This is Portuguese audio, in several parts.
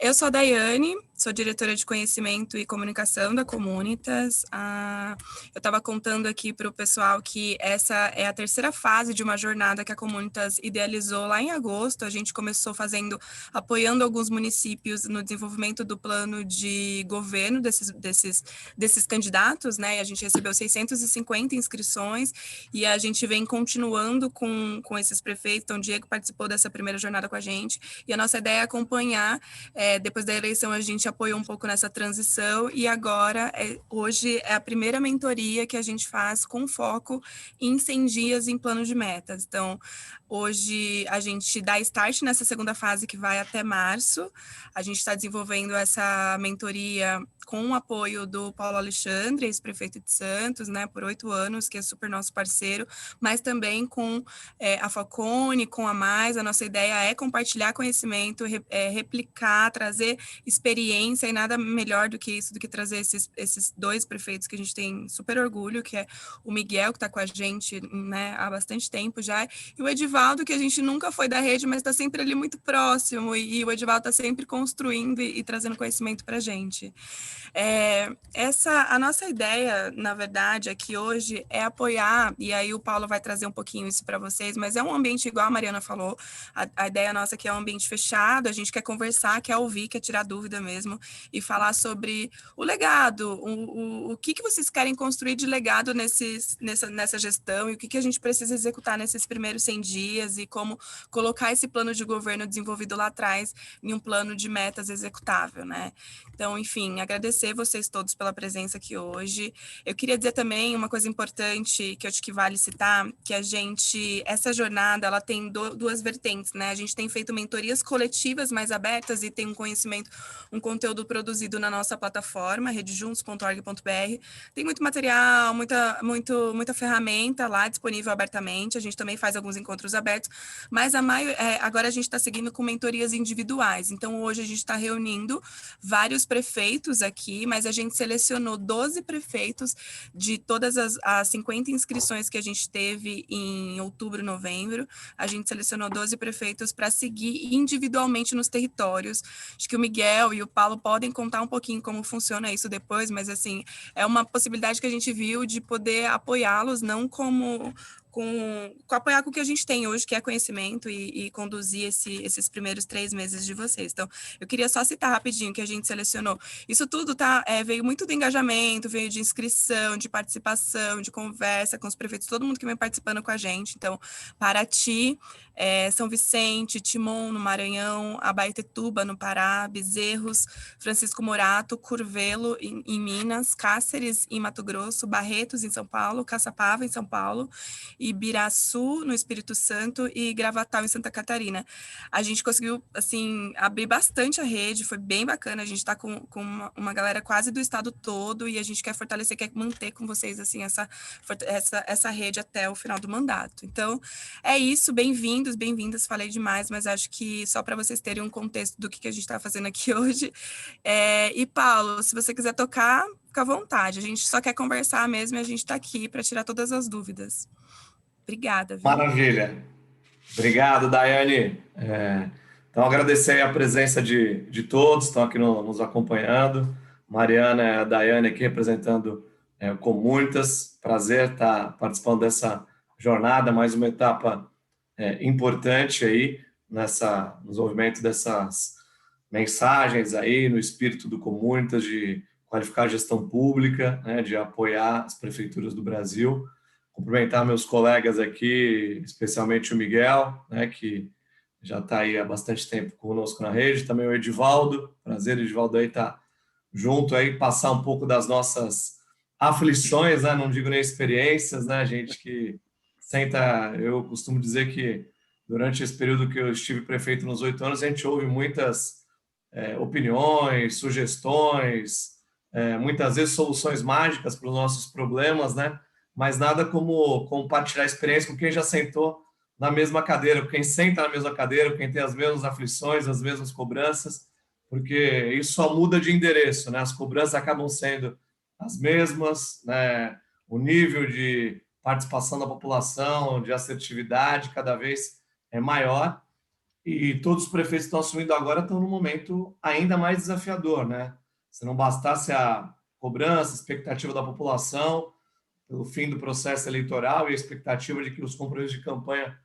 Eu sou a Daiane, sou diretora de conhecimento e comunicação da Comunitas. Eu estava contando aqui para o pessoal que essa é a terceira fase de uma jornada que a Comunitas idealizou lá em agosto. A gente começou apoiando alguns municípios no desenvolvimento do plano de governo desses candidatos, né? E a gente recebeu 650 inscrições e a gente vem continuando com esses prefeitos. Então, o Diego participou dessa primeira jornada com a gente e a nossa ideia é acompanhar. Depois da eleição, a gente apoiou um pouco nessa transição e agora, hoje, é a primeira mentoria que a gente faz com foco em 100 dias em plano de metas. Então, hoje, a gente dá start nessa segunda fase que vai até março. A gente está desenvolvendo essa mentoria com o apoio do Paulo Alexandre, ex-prefeito de Santos, né, por 8 anos, que é super nosso parceiro, mas também com a Falcone, com a Mais. A nossa ideia é compartilhar conhecimento, replicar, trazer experiência, e nada melhor do que isso, do que trazer esses dois prefeitos que a gente tem super orgulho, que é o Miguel, que está com a gente, né, há bastante tempo já, e o Edivaldo, que a gente nunca foi da rede, mas está sempre ali muito próximo, e o Edivaldo está sempre construindo e trazendo conhecimento para a gente. A nossa ideia, na verdade, aqui hoje é apoiar, e aí o Paulo vai trazer um pouquinho isso para vocês, mas é um ambiente, igual a Mariana falou, a ideia nossa aqui é um ambiente fechado, a gente quer conversar, quer ouvir, quer tirar dúvida mesmo, e falar sobre o legado, o que vocês querem construir de legado nessa gestão, e o que a gente precisa executar nesses primeiros 100 dias, e como colocar esse plano de governo desenvolvido lá atrás em um plano de metas executável, né? Então, enfim, agradecer vocês todos pela presença aqui hoje. Eu queria dizer também uma coisa importante que eu acho que vale citar, que essa jornada, ela tem duas vertentes, né? A gente tem feito mentorias coletivas mais abertas e tem um conteúdo produzido na nossa plataforma, redejuntos.org.br. Tem muito material, muita ferramenta lá disponível abertamente. A gente também faz alguns encontros abertos, mas agora a gente está seguindo com mentorias individuais. Então, hoje a gente está reunindo vários prefeitos aqui, mas a gente selecionou 12 prefeitos de todas as 50 inscrições que a gente teve em outubro, novembro. A gente selecionou 12 prefeitos para seguir individualmente nos territórios. Acho que o Miguel e o Paulo podem contar um pouquinho como funciona isso depois, mas assim, é uma possibilidade que a gente viu de poder apoiá-los, não com apoiar com o que a gente tem hoje, que é conhecimento, e conduzir esses primeiros 3 meses de vocês. Então, eu queria só citar rapidinho que a gente selecionou. Isso tudo veio muito do engajamento, veio de inscrição, de participação, de conversa com os prefeitos, todo mundo que vem participando com a gente. Então, Paraty, São Vicente, Timon, no Maranhão, Abaetetuba, no Pará, Bezerros, Francisco Morato, Curvelo, em Minas, Cáceres, em Mato Grosso, Barretos, em São Paulo, Caçapava, em São Paulo, Ibiraçu, no Espírito Santo, e Gravatal, em Santa Catarina. A gente conseguiu, assim, abrir bastante a rede, foi bem bacana. A gente está com uma galera quase do estado todo, e a gente quer fortalecer, quer manter com vocês, assim, essa rede até o final do mandato. Então, é isso, bem-vindos, bem-vindas. Falei demais, mas acho que só para vocês terem um contexto do que a gente está fazendo aqui hoje. E, Paulo, se você quiser tocar, fica à vontade. A gente só quer conversar mesmo, e a gente está aqui para tirar todas as dúvidas. Obrigada, viu? Maravilha. Obrigado, Daiane. Então, agradecer a presença de todos que estão aqui nos acompanhando. Mariana e a Daiane aqui representando o Comunitas. Prazer estar participando dessa jornada, mais uma etapa importante aí no desenvolvimento dessas mensagens aí, no espírito do Comunitas, de qualificar a gestão pública, né, de apoiar as prefeituras do Brasil. Cumprimentar meus colegas aqui, especialmente o Miguel, né, que já está aí há bastante tempo conosco na rede, também o Edivaldo, prazer, Edivaldo, aí tá junto aí, passar um pouco das nossas aflições, né, não digo nem experiências, né, gente que senta, eu costumo dizer que durante esse período que eu estive prefeito nos 8 anos, a gente ouve muitas opiniões, sugestões, muitas vezes soluções mágicas para os nossos problemas, né, mas nada como compartilhar a experiência com quem já sentou na mesma cadeira, com quem senta na mesma cadeira, com quem tem as mesmas aflições, as mesmas cobranças, porque isso só muda de endereço, né? As cobranças acabam sendo as mesmas, né? O nível de participação da população, de assertividade cada vez é maior, E todos os prefeitos que estão assumindo agora estão num momento ainda mais desafiador, né? Se não bastasse a cobrança, a expectativa da população pelo fim do processo eleitoral e a expectativa de que os compromissos de campanha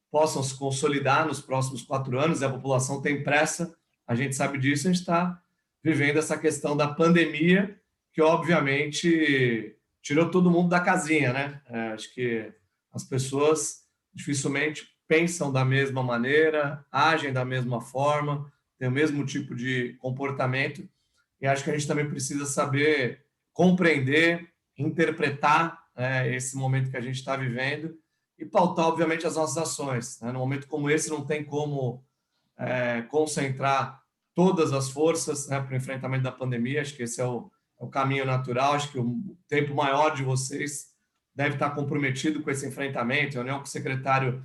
possam se consolidar nos próximos 4 anos, e a população tem pressa, a gente sabe disso, a gente está vivendo essa questão da pandemia, que obviamente tirou todo mundo da casinha, né? Acho que as pessoas dificilmente pensam da mesma maneira, agem da mesma forma, têm o mesmo tipo de comportamento, e acho que a gente também precisa saber compreender, interpretar esse momento que a gente está vivendo e pautar, obviamente, as nossas ações. Né? Num momento como esse, não tem como concentrar todas as forças, né, para o enfrentamento da pandemia. Acho que esse é o caminho natural. Acho que o tempo maior de vocês deve estar comprometido com esse enfrentamento, reunião com o secretário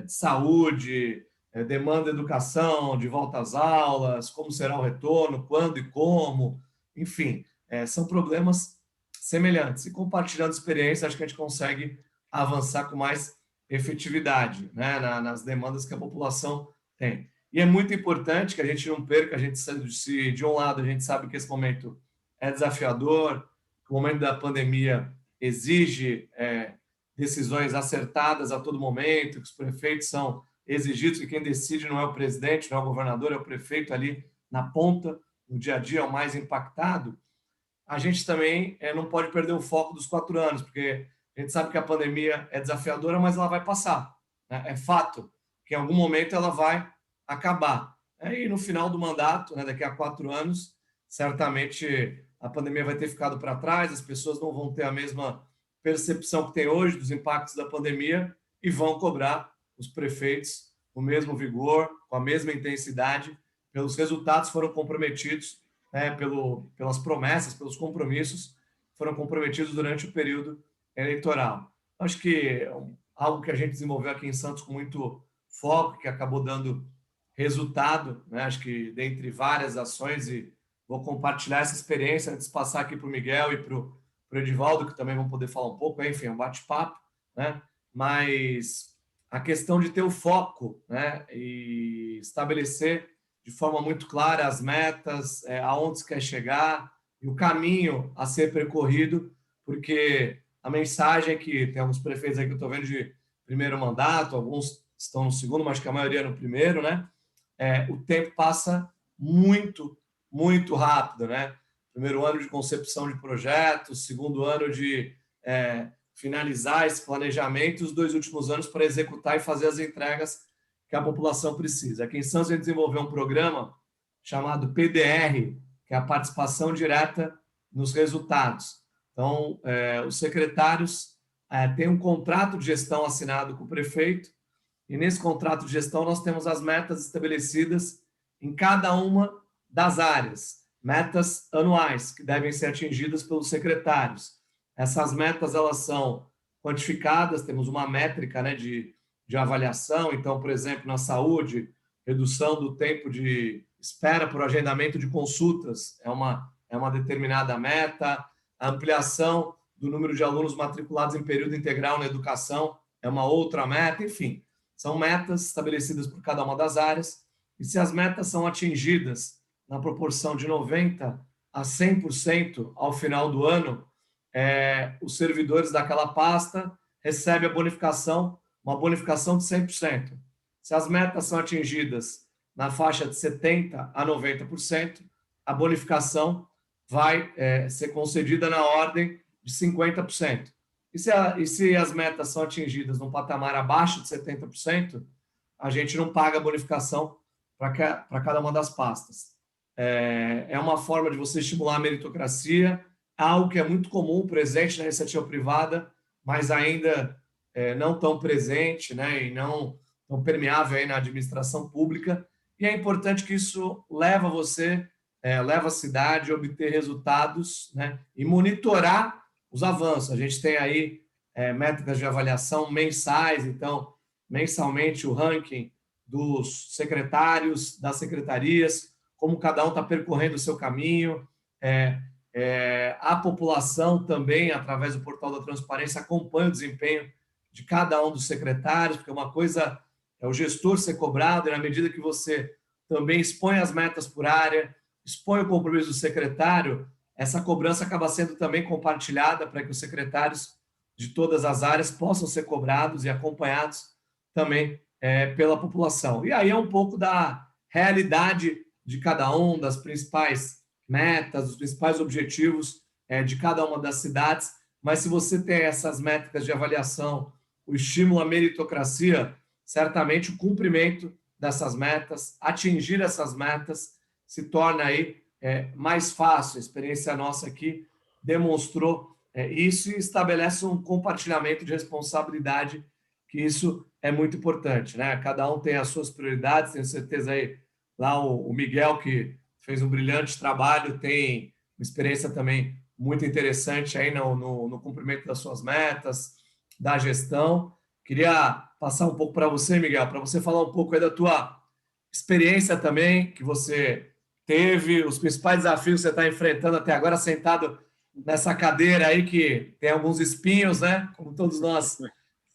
de saúde, demanda educação, de volta às aulas, como será o retorno, quando e como, enfim, são problemas semelhantes. E compartilhando experiência, acho que a gente consegue avançar com mais efetividade, né, nas demandas que a população tem. E é muito importante que a gente não perca, a gente se de um lado a gente sabe que esse momento é desafiador, que o momento da pandemia exige decisões acertadas a todo momento, que os prefeitos são exigidos, que quem decide não é o presidente, não é o governador, é o prefeito ali na ponta, no dia a dia, é o mais impactado. A gente também não pode perder o foco dos 4 anos, porque a gente sabe que a pandemia é desafiadora, mas ela vai passar. Né? É fato que em algum momento ela vai acabar. E no final do mandato, né, daqui a 4 anos, certamente a pandemia vai ter ficado para trás, as pessoas não vão ter a mesma percepção que tem hoje dos impactos da pandemia e vão cobrar os prefeitos com o mesmo vigor, com a mesma intensidade, pelos resultados que foram comprometidos, pelas promessas, pelos compromissos que foram comprometidos durante o período eleitoral. Acho que algo que a gente desenvolveu aqui em Santos com muito foco, que acabou dando resultado, né? Acho que dentre várias ações, e vou compartilhar essa experiência antes de passar aqui para o Miguel e para o Edivaldo, que também vão poder falar um pouco, enfim, é um bate-papo, né? Mas a questão de ter o foco, né? E estabelecer de forma muito clara as metas, aonde se quer chegar e o caminho a ser percorrido, porque a mensagem que tem alguns prefeitos aí que eu estou vendo de primeiro mandato, alguns estão no segundo, mas que a maioria no primeiro, né? O tempo passa muito, muito rápido, né? Primeiro ano de concepção de projetos, segundo ano de finalizar esse planejamento, e os 2 últimos anos para executar e fazer as entregas que a população precisa. Aqui em Santos, a gente desenvolveu um programa chamado PDR, que é a participação direta nos resultados. Então, os secretários têm um contrato de gestão assinado com o prefeito, e nesse contrato de gestão nós temos as metas estabelecidas em cada uma das áreas, metas anuais, que devem ser atingidas pelos secretários. Essas metas, elas são quantificadas, temos uma métrica, né, de avaliação. Então, por exemplo, na saúde, redução do tempo de espera por agendamento de consultas é uma determinada meta, a ampliação do número de alunos matriculados em período integral na educação é uma outra meta, enfim, são metas estabelecidas por cada uma das áreas, e se as metas são atingidas na proporção de 90% a 100% ao final do ano, os servidores daquela pasta recebem a bonificação, uma bonificação de 100%. Se as metas são atingidas na faixa de 70% a 90%, a bonificação vai ser concedida na ordem de 50%. E se as metas são atingidas num patamar abaixo de 70%, a gente não paga a bonificação para cada uma das pastas. É uma forma de você estimular a meritocracia, algo que é muito comum, presente na iniciativa privada, mas ainda não tão presente, né, e não tão permeável aí na administração pública. E é importante que isso leve a cidade a obter resultados, né, e monitorar os avanços. A gente tem aí métricas de avaliação mensais, então, mensalmente, o ranking dos secretários, das secretarias, como cada um está percorrendo o seu caminho. A população também, através do portal da transparência, acompanha o desempenho de cada um dos secretários, porque uma coisa o gestor ser cobrado, e na medida que você também expõe as metas por área, expõe o compromisso do secretário, essa cobrança acaba sendo também compartilhada para que os secretários de todas as áreas possam ser cobrados e acompanhados também pela população. E aí é um pouco da realidade de cada um, das principais metas, dos principais objetivos de cada uma das cidades. Mas se você tem essas métricas de avaliação, o estímulo à meritocracia, certamente o cumprimento dessas metas, atingir essas metas, se torna aí mais fácil. A experiência nossa aqui demonstrou isso e estabelece um compartilhamento de responsabilidade, que isso é muito importante, né? Cada um tem as suas prioridades, tenho certeza aí, lá o Miguel, que fez um brilhante trabalho, tem uma experiência também muito interessante aí no cumprimento das suas metas, da gestão. Queria passar um pouco para você, Miguel, para você falar um pouco aí da tua experiência também, que você teve, os principais desafios que você está enfrentando até agora, sentado nessa cadeira aí que tem alguns espinhos, né? Como todos nós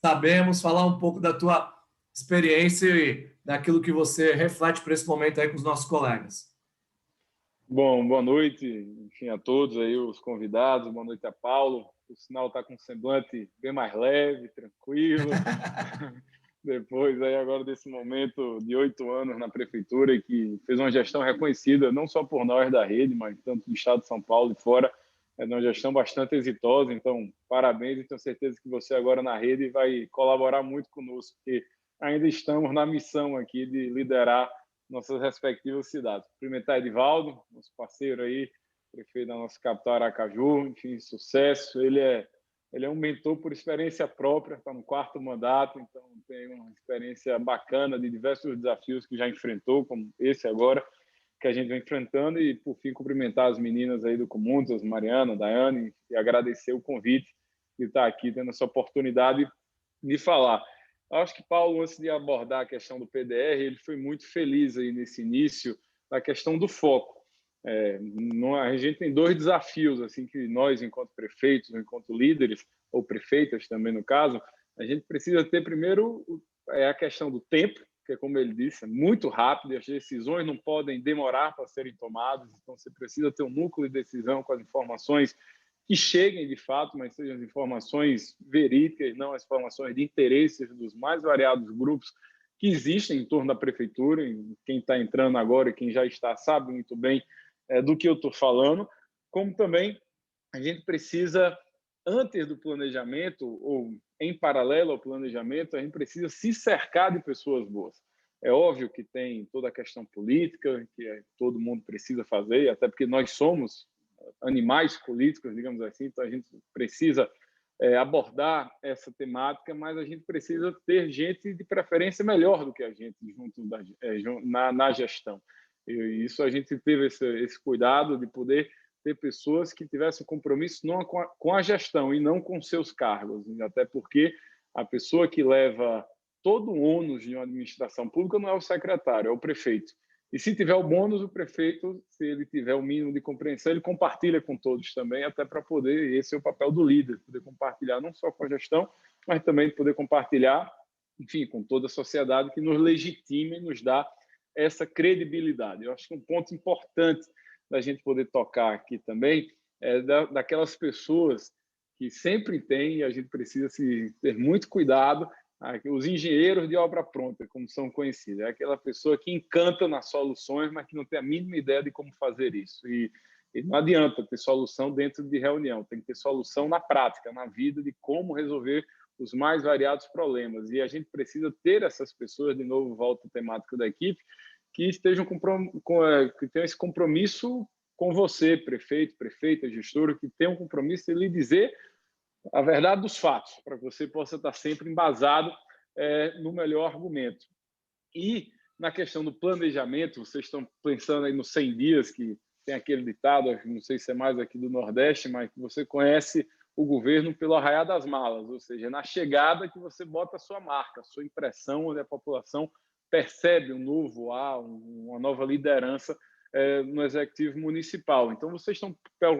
sabemos, falar um pouco da tua experiência e daquilo que você reflete para esse momento aí com os nossos colegas. Bom, boa noite, enfim, a todos aí, os convidados, boa noite a Paulo. O sinal está com um semblante bem mais leve, tranquilo. Depois, aí, agora desse momento de 8 anos na prefeitura, que fez uma gestão reconhecida, não só por nós da rede, mas tanto do estado de São Paulo e fora, é uma gestão bastante exitosa. Então, parabéns, e tenho certeza que você agora na rede vai colaborar muito conosco, porque ainda estamos na missão aqui de liderar nossas respectivas cidades. Cumprimentar Edivaldo, nosso parceiro aí, prefeito da nossa capital Aracaju, enfim, sucesso. Ele é um mentor por experiência própria, está no 4º mandato, então tem uma experiência bacana de diversos desafios que já enfrentou, como esse agora, que a gente vai enfrentando. E, por fim, cumprimentar as meninas aí do Comuntas, Mariana, Daiane, e agradecer o convite de estar aqui, tendo essa oportunidade de falar. Eu acho que Paulo, antes de abordar a questão do PDR, ele foi muito feliz aí nesse início da questão do foco. A gente tem 2 desafios assim que nós, enquanto prefeitos, enquanto líderes, ou prefeitas também no caso, a gente precisa ter primeiro a questão do tempo, que é como ele disse, é muito rápido, e as decisões não podem demorar para serem tomadas, então você precisa ter um núcleo de decisão com as informações que cheguem de fato, mas sejam as informações verídicas, não as informações de interesses dos mais variados grupos que existem em torno da prefeitura. Quem está entrando agora e quem já está sabe muito bem do que eu estou falando. Como também a gente precisa, antes do planejamento, ou em paralelo ao planejamento, a gente precisa se cercar de pessoas boas. É óbvio que tem toda a questão política, que todo mundo precisa fazer, até porque nós somos animais políticos, digamos assim, então a gente precisa abordar essa temática, mas a gente precisa ter gente de preferência melhor do que a gente na gestão. E isso a gente teve esse cuidado de poder ter pessoas que tivessem compromisso não com a gestão e não com seus cargos, até porque a pessoa que leva todo o ônus de uma administração pública não é o secretário, é o prefeito. E se tiver o bônus, o prefeito, se ele tiver o mínimo de compreensão, ele compartilha com todos também, até para poder, esse é o papel do líder, poder compartilhar não só com a gestão, mas também poder compartilhar, enfim, com toda a sociedade que nos legitima e nos dá essa credibilidade. Eu acho que um ponto importante da gente poder tocar aqui também é daquelas pessoas que sempre tem, e a gente precisa ter muito cuidado, os engenheiros de obra pronta, como são conhecidos. É aquela pessoa que encanta nas soluções, mas que não tem a mínima ideia de como fazer isso. E não adianta ter solução dentro de reunião, tem que ter solução na prática, na vida, de como resolver os mais variados problemas. E a gente precisa ter essas pessoas, de novo, volta ao temático da equipe, que estejam que tenham esse compromisso com você, prefeito, prefeita, gestor, que tenham um compromisso de lhe dizer a verdade dos fatos, para que você possa estar sempre embasado no melhor argumento. E na questão do planejamento, vocês estão pensando aí nos 100 dias, que tem aquele ditado, não sei se é mais aqui do Nordeste, mas que você conhece o governo pelo arraiar das malas, ou seja, na chegada que você bota a sua marca, a sua impressão, onde a população percebe um novo ar, uma nova liderança no Executivo Municipal. Então, vocês estão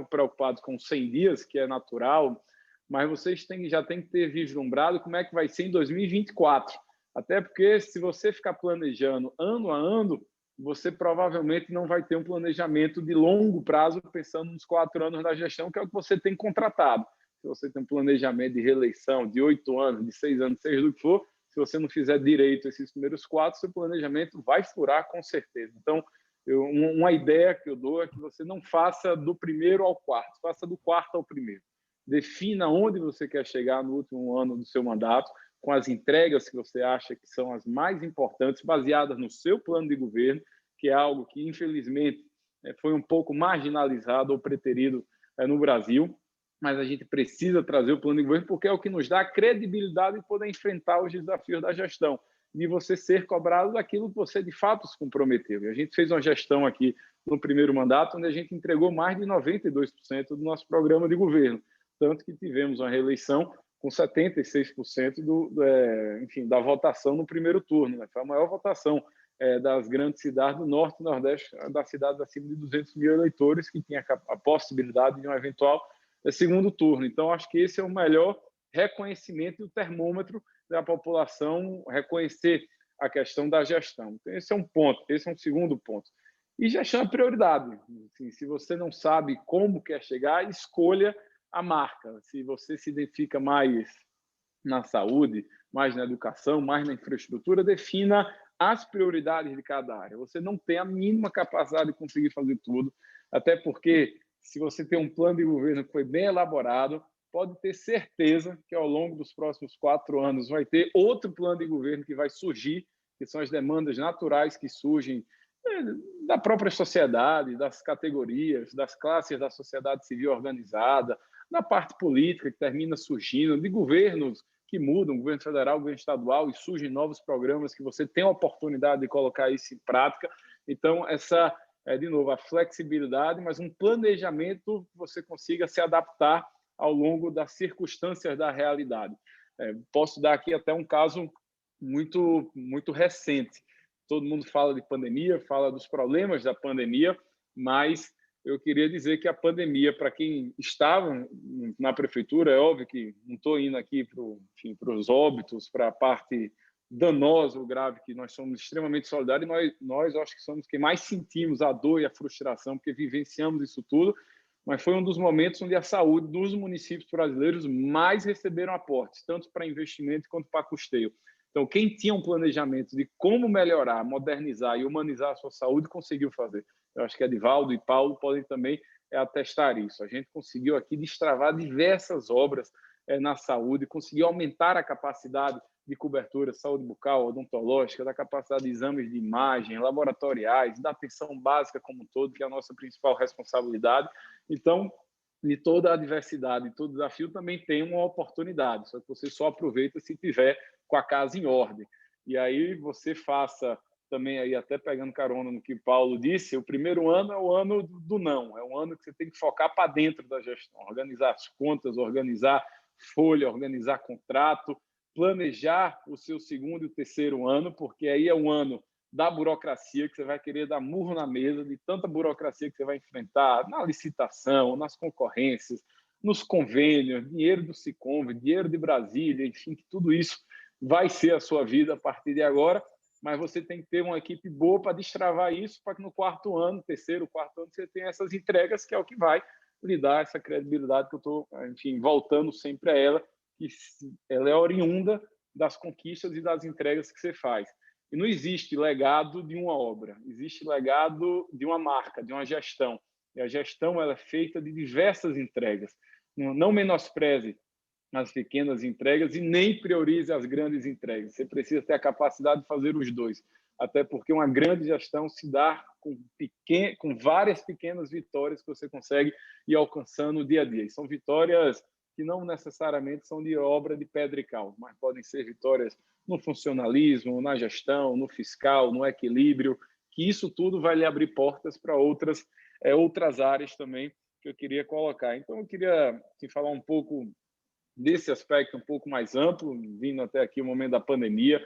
preocupados com 100 dias, que é natural, mas vocês já têm que ter vislumbrado como é que vai ser em 2024. Até porque, se você ficar planejando ano a ano, você provavelmente não vai ter um planejamento de longo prazo, pensando nos 4 anos da gestão, que é o que você tem contratado. Se você tem um planejamento de reeleição de 8 anos, de 6 anos, seja do que for, se você não fizer direito esses primeiros 4, seu planejamento vai furar com certeza. Então, uma ideia que eu dou é que você não faça do primeiro ao quarto, faça do quarto ao primeiro. Defina onde você quer chegar no último ano do seu mandato, com as entregas que você acha que são as mais importantes, baseadas no seu plano de governo, que é algo que, infelizmente, foi um pouco marginalizado ou preterido no Brasil, mas a gente precisa trazer o plano de governo porque é o que nos dá credibilidade de poder enfrentar os desafios da gestão, de você ser cobrado daquilo que você de fato se comprometeu. E a gente fez uma gestão aqui no primeiro mandato, onde a gente entregou mais de 92% do nosso programa de governo, tanto que tivemos uma reeleição com 76% enfim, da votação no primeiro turno. Né? Foi a maior votação das grandes cidades do Norte e Nordeste, das cidades acima de 200 mil eleitores, que tinha a possibilidade de um eventual segundo turno. Então, acho que esse é o melhor reconhecimento do termômetro da população, reconhecer a questão da gestão. Então, esse é um ponto. Esse é um segundo ponto. E gestão é prioridade. Assim, se você não sabe como quer chegar, escolha a marca. Se você se identifica mais na saúde, mais na educação, mais na infraestrutura, defina as prioridades de cada área. Você não tem a mínima capacidade de conseguir fazer tudo, até porque, se você tem um plano de governo que foi bem elaborado, pode ter certeza que, ao longo dos próximos 4 anos, vai ter outro plano de governo que vai surgir, que são as demandas naturais que surgem da própria sociedade, das categorias, das classes da sociedade civil organizada, da parte política que termina surgindo, de governos que mudam, governo federal, governo estadual, e surgem novos programas que você tem a oportunidade de colocar isso em prática. Então, essa de novo, a flexibilidade, mas um planejamento que você consiga se adaptar ao longo das circunstâncias da realidade. Posso dar aqui até um caso muito recente. Todo mundo fala de pandemia, fala dos problemas da pandemia, mas eu queria dizer que a pandemia, para quem estava na prefeitura, é óbvio que não estou indo aqui para os óbitos, para a parte danosa ou grave, que nós somos extremamente solidários, e nós acho que somos quem mais sentimos a dor e a frustração, porque vivenciamos isso tudo, mas foi um dos momentos onde a saúde dos municípios brasileiros mais receberam aportes, tanto para investimento quanto para custeio. Então, quem tinha um planejamento de como melhorar, modernizar e humanizar a sua saúde, conseguiu fazer. Eu acho que Edivaldo e Paulo podem também atestar isso. A gente conseguiu aqui destravar diversas obras na saúde, conseguiu aumentar a capacidade de cobertura, saúde bucal, odontológica, da capacidade de exames de imagem, laboratoriais, da atenção básica como um todo, que é a nossa principal responsabilidade. Então, de toda a adversidade, todo desafio também tem uma oportunidade, só que você só aproveita se tiver com a casa em ordem. E aí você faça também, aí até pegando carona no que o Paulo disse, o primeiro ano é o ano do não, é um ano que você tem que focar para dentro da gestão, organizar as contas, organizar folha, organizar contrato, planejar o seu segundo e o terceiro ano, porque aí é um ano da burocracia, que você vai querer dar murro na mesa, de tanta burocracia que você vai enfrentar na licitação, nas concorrências, nos convênios, dinheiro do Siconv, dinheiro de Brasília, enfim, que tudo isso vai ser a sua vida a partir de agora, mas você tem que ter uma equipe boa para destravar isso, para que no quarto ano, terceiro, quarto ano, você tenha essas entregas, que é o que vai lhe dar essa credibilidade que eu estou, enfim, voltando sempre a ela, que ela é oriunda das conquistas e das entregas que você faz. E não existe legado de uma obra, existe legado de uma marca, de uma gestão. E a gestão ela é feita de diversas entregas. Não menospreze as pequenas entregas e nem priorize as grandes entregas. Você precisa ter a capacidade de fazer os dois, até porque uma grande gestão se dá com várias pequenas vitórias que você consegue ir alcançando dia a dia. E são vitórias que não necessariamente são de obra de pedra e cal, mas podem ser vitórias no funcionalismo, na gestão, no fiscal, no equilíbrio, que isso tudo vai lhe abrir portas para outras áreas também que eu queria colocar. Então, eu queria falar um pouco desse aspecto um pouco mais amplo, vindo até aqui o momento da pandemia,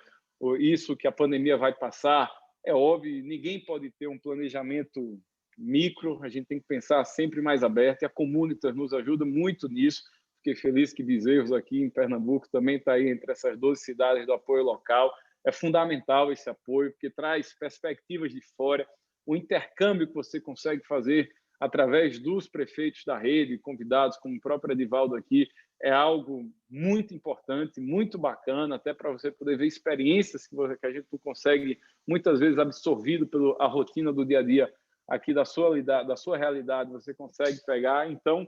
isso que a pandemia vai passar, é óbvio, ninguém pode ter um planejamento micro, a gente tem que pensar sempre mais aberto, e a Comunitas nos ajuda muito nisso. Fiquei feliz que Bezerros aqui em Pernambuco também está aí entre essas 12 cidades do apoio local. é fundamental esse apoio, porque traz perspectivas de fora, o intercâmbio que você consegue fazer através dos prefeitos da rede, convidados como o próprio Edivaldo aqui, é algo muito importante, muito bacana, até para você poder ver experiências que a gente não consegue, muitas vezes, absorvido pela rotina do dia a dia aqui da sua realidade, você consegue pegar. Então,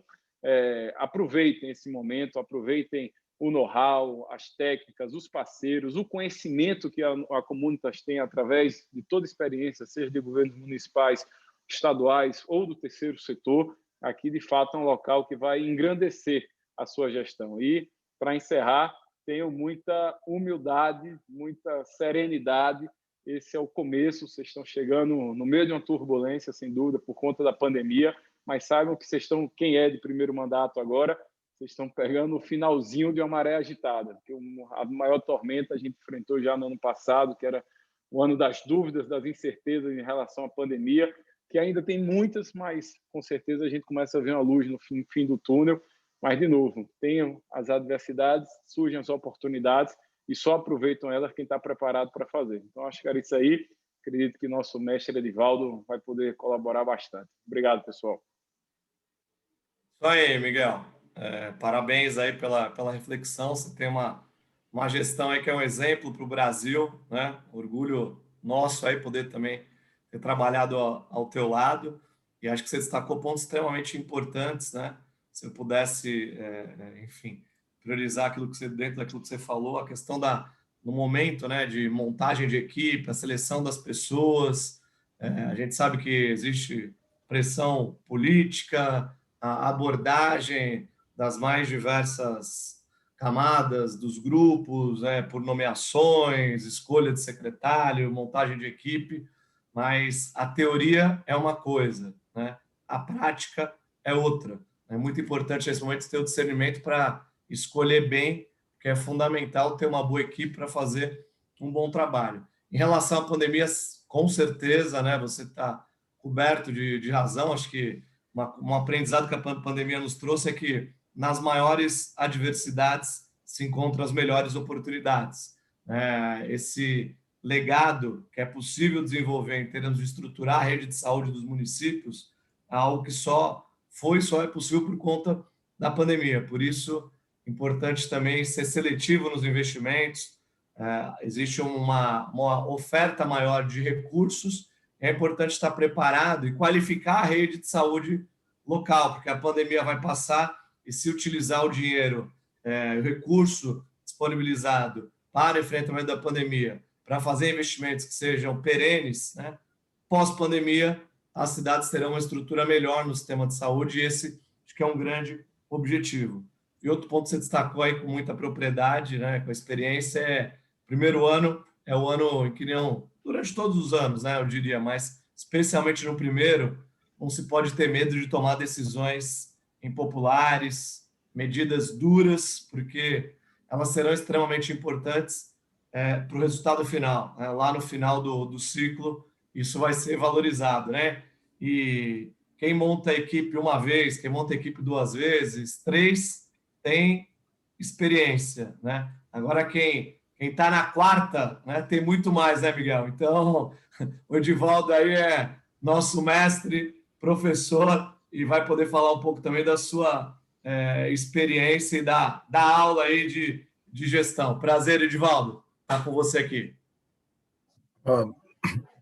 aproveitem esse momento, aproveitem o know-how, as técnicas, os parceiros, o conhecimento que a Comunitas tem através de toda a experiência, seja de governos municipais, estaduais ou do terceiro setor. Aqui, de fato, é um local que vai engrandecer a sua gestão. E, para encerrar, tenho muita humildade, muita serenidade. Esse é o começo, vocês estão chegando no meio de uma turbulência, sem dúvida, por conta da pandemia, mas saibam que vocês estão, quem é de primeiro mandato agora, vocês estão pegando o finalzinho de uma maré agitada, porque a maior tormenta a gente enfrentou já no ano passado, que era o ano das dúvidas, das incertezas em relação à pandemia, que ainda tem muitas, mas com certeza a gente começa a ver uma luz no fim do túnel. Mas, de novo, tenham as adversidades, surgem as oportunidades e só aproveitam elas quem está preparado para fazer. Então, acho que era isso aí. Acredito que nosso mestre Edivaldo vai poder colaborar bastante. Obrigado, pessoal. Isso aí, Miguel. Parabéns aí pela reflexão. Você tem uma gestão aí que é um exemplo para o Brasil, né? Orgulho nosso aí poder também ter trabalhado ao teu lado. E acho que você destacou pontos extremamente importantes, né? Se eu pudesse, enfim, priorizar dentro daquilo que você falou, a questão no momento, né, de montagem de equipe, a seleção das pessoas. A gente sabe que existe pressão política, a abordagem das mais diversas camadas dos grupos, por nomeações, escolha de secretário, montagem de equipe, mas a teoria é uma coisa, né? A prática é outra. É muito importante nesse momento ter o discernimento para escolher bem, porque é fundamental ter uma boa equipe para fazer um bom trabalho. Em relação à pandemia, com certeza, né, você está coberto de razão. Acho que um aprendizado que a pandemia nos trouxe é que nas maiores adversidades se encontram as melhores oportunidades. Esse legado que é possível desenvolver em termos de estruturar a rede de saúde dos municípios é algo que só é possível por conta da pandemia. Por isso, importante também ser seletivo nos investimentos. Existe uma oferta maior de recursos. É importante estar preparado e qualificar a rede de saúde local, porque a pandemia vai passar e se utilizar o dinheiro, o recurso disponibilizado para o enfrentamento da pandemia, para fazer investimentos que sejam perenes, né? Pós-pandemia, as cidades terão uma estrutura melhor no sistema de saúde e esse acho que é um grande objetivo. E outro ponto que você destacou aí com muita propriedade, né, com a experiência, primeiro ano é o ano em que não, durante todos os anos, né, eu diria, mas especialmente no primeiro, não se pode ter medo de tomar decisões impopulares, medidas duras, porque elas serão extremamente importantes para o resultado final. Lá no final do ciclo, isso vai ser valorizado, né? E quem monta a equipe uma vez, quem monta a equipe duas vezes, três, tem experiência, né? Agora, quem está na quarta, né, tem muito mais, né, Miguel? Então, o Edivaldo aí é nosso mestre, professor, e vai poder falar um pouco também da sua experiência e da aula aí de gestão. Prazer, Edivaldo, estar com você aqui.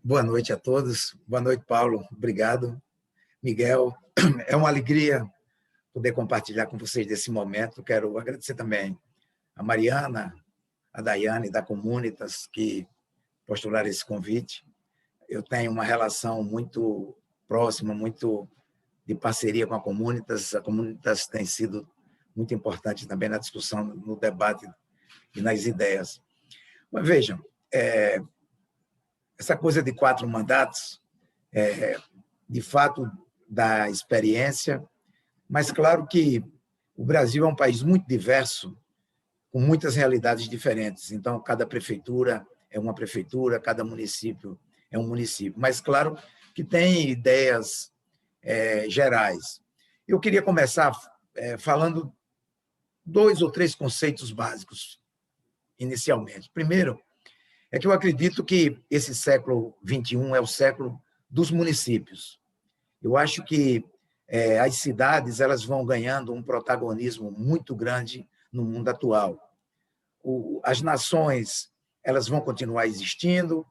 Boa noite a todos. Boa noite, Paulo. Obrigado. Miguel, é uma alegria poder compartilhar com vocês desse momento. Quero agradecer também a Mariana, a Daiane, da Comunitas, que postularam esse convite. Eu tenho uma relação muito próxima, muito de parceria com a Comunitas. A Comunitas tem sido muito importante também na discussão, no debate e nas ideias. Mas vejam, essa coisa de 4 mandatos, de fato, dá experiência, mas claro que o Brasil é um país muito diverso, com muitas realidades diferentes. Então, cada prefeitura é uma prefeitura, cada município é um município. Mas, claro, que tem ideias gerais. Eu queria começar falando 2 ou 3 conceitos básicos, inicialmente. Primeiro, é que eu acredito que esse século XXI é o século dos municípios. Eu acho que as cidades elas vão ganhando um protagonismo muito grande no mundo atual. As nações elas vão continuar existindo,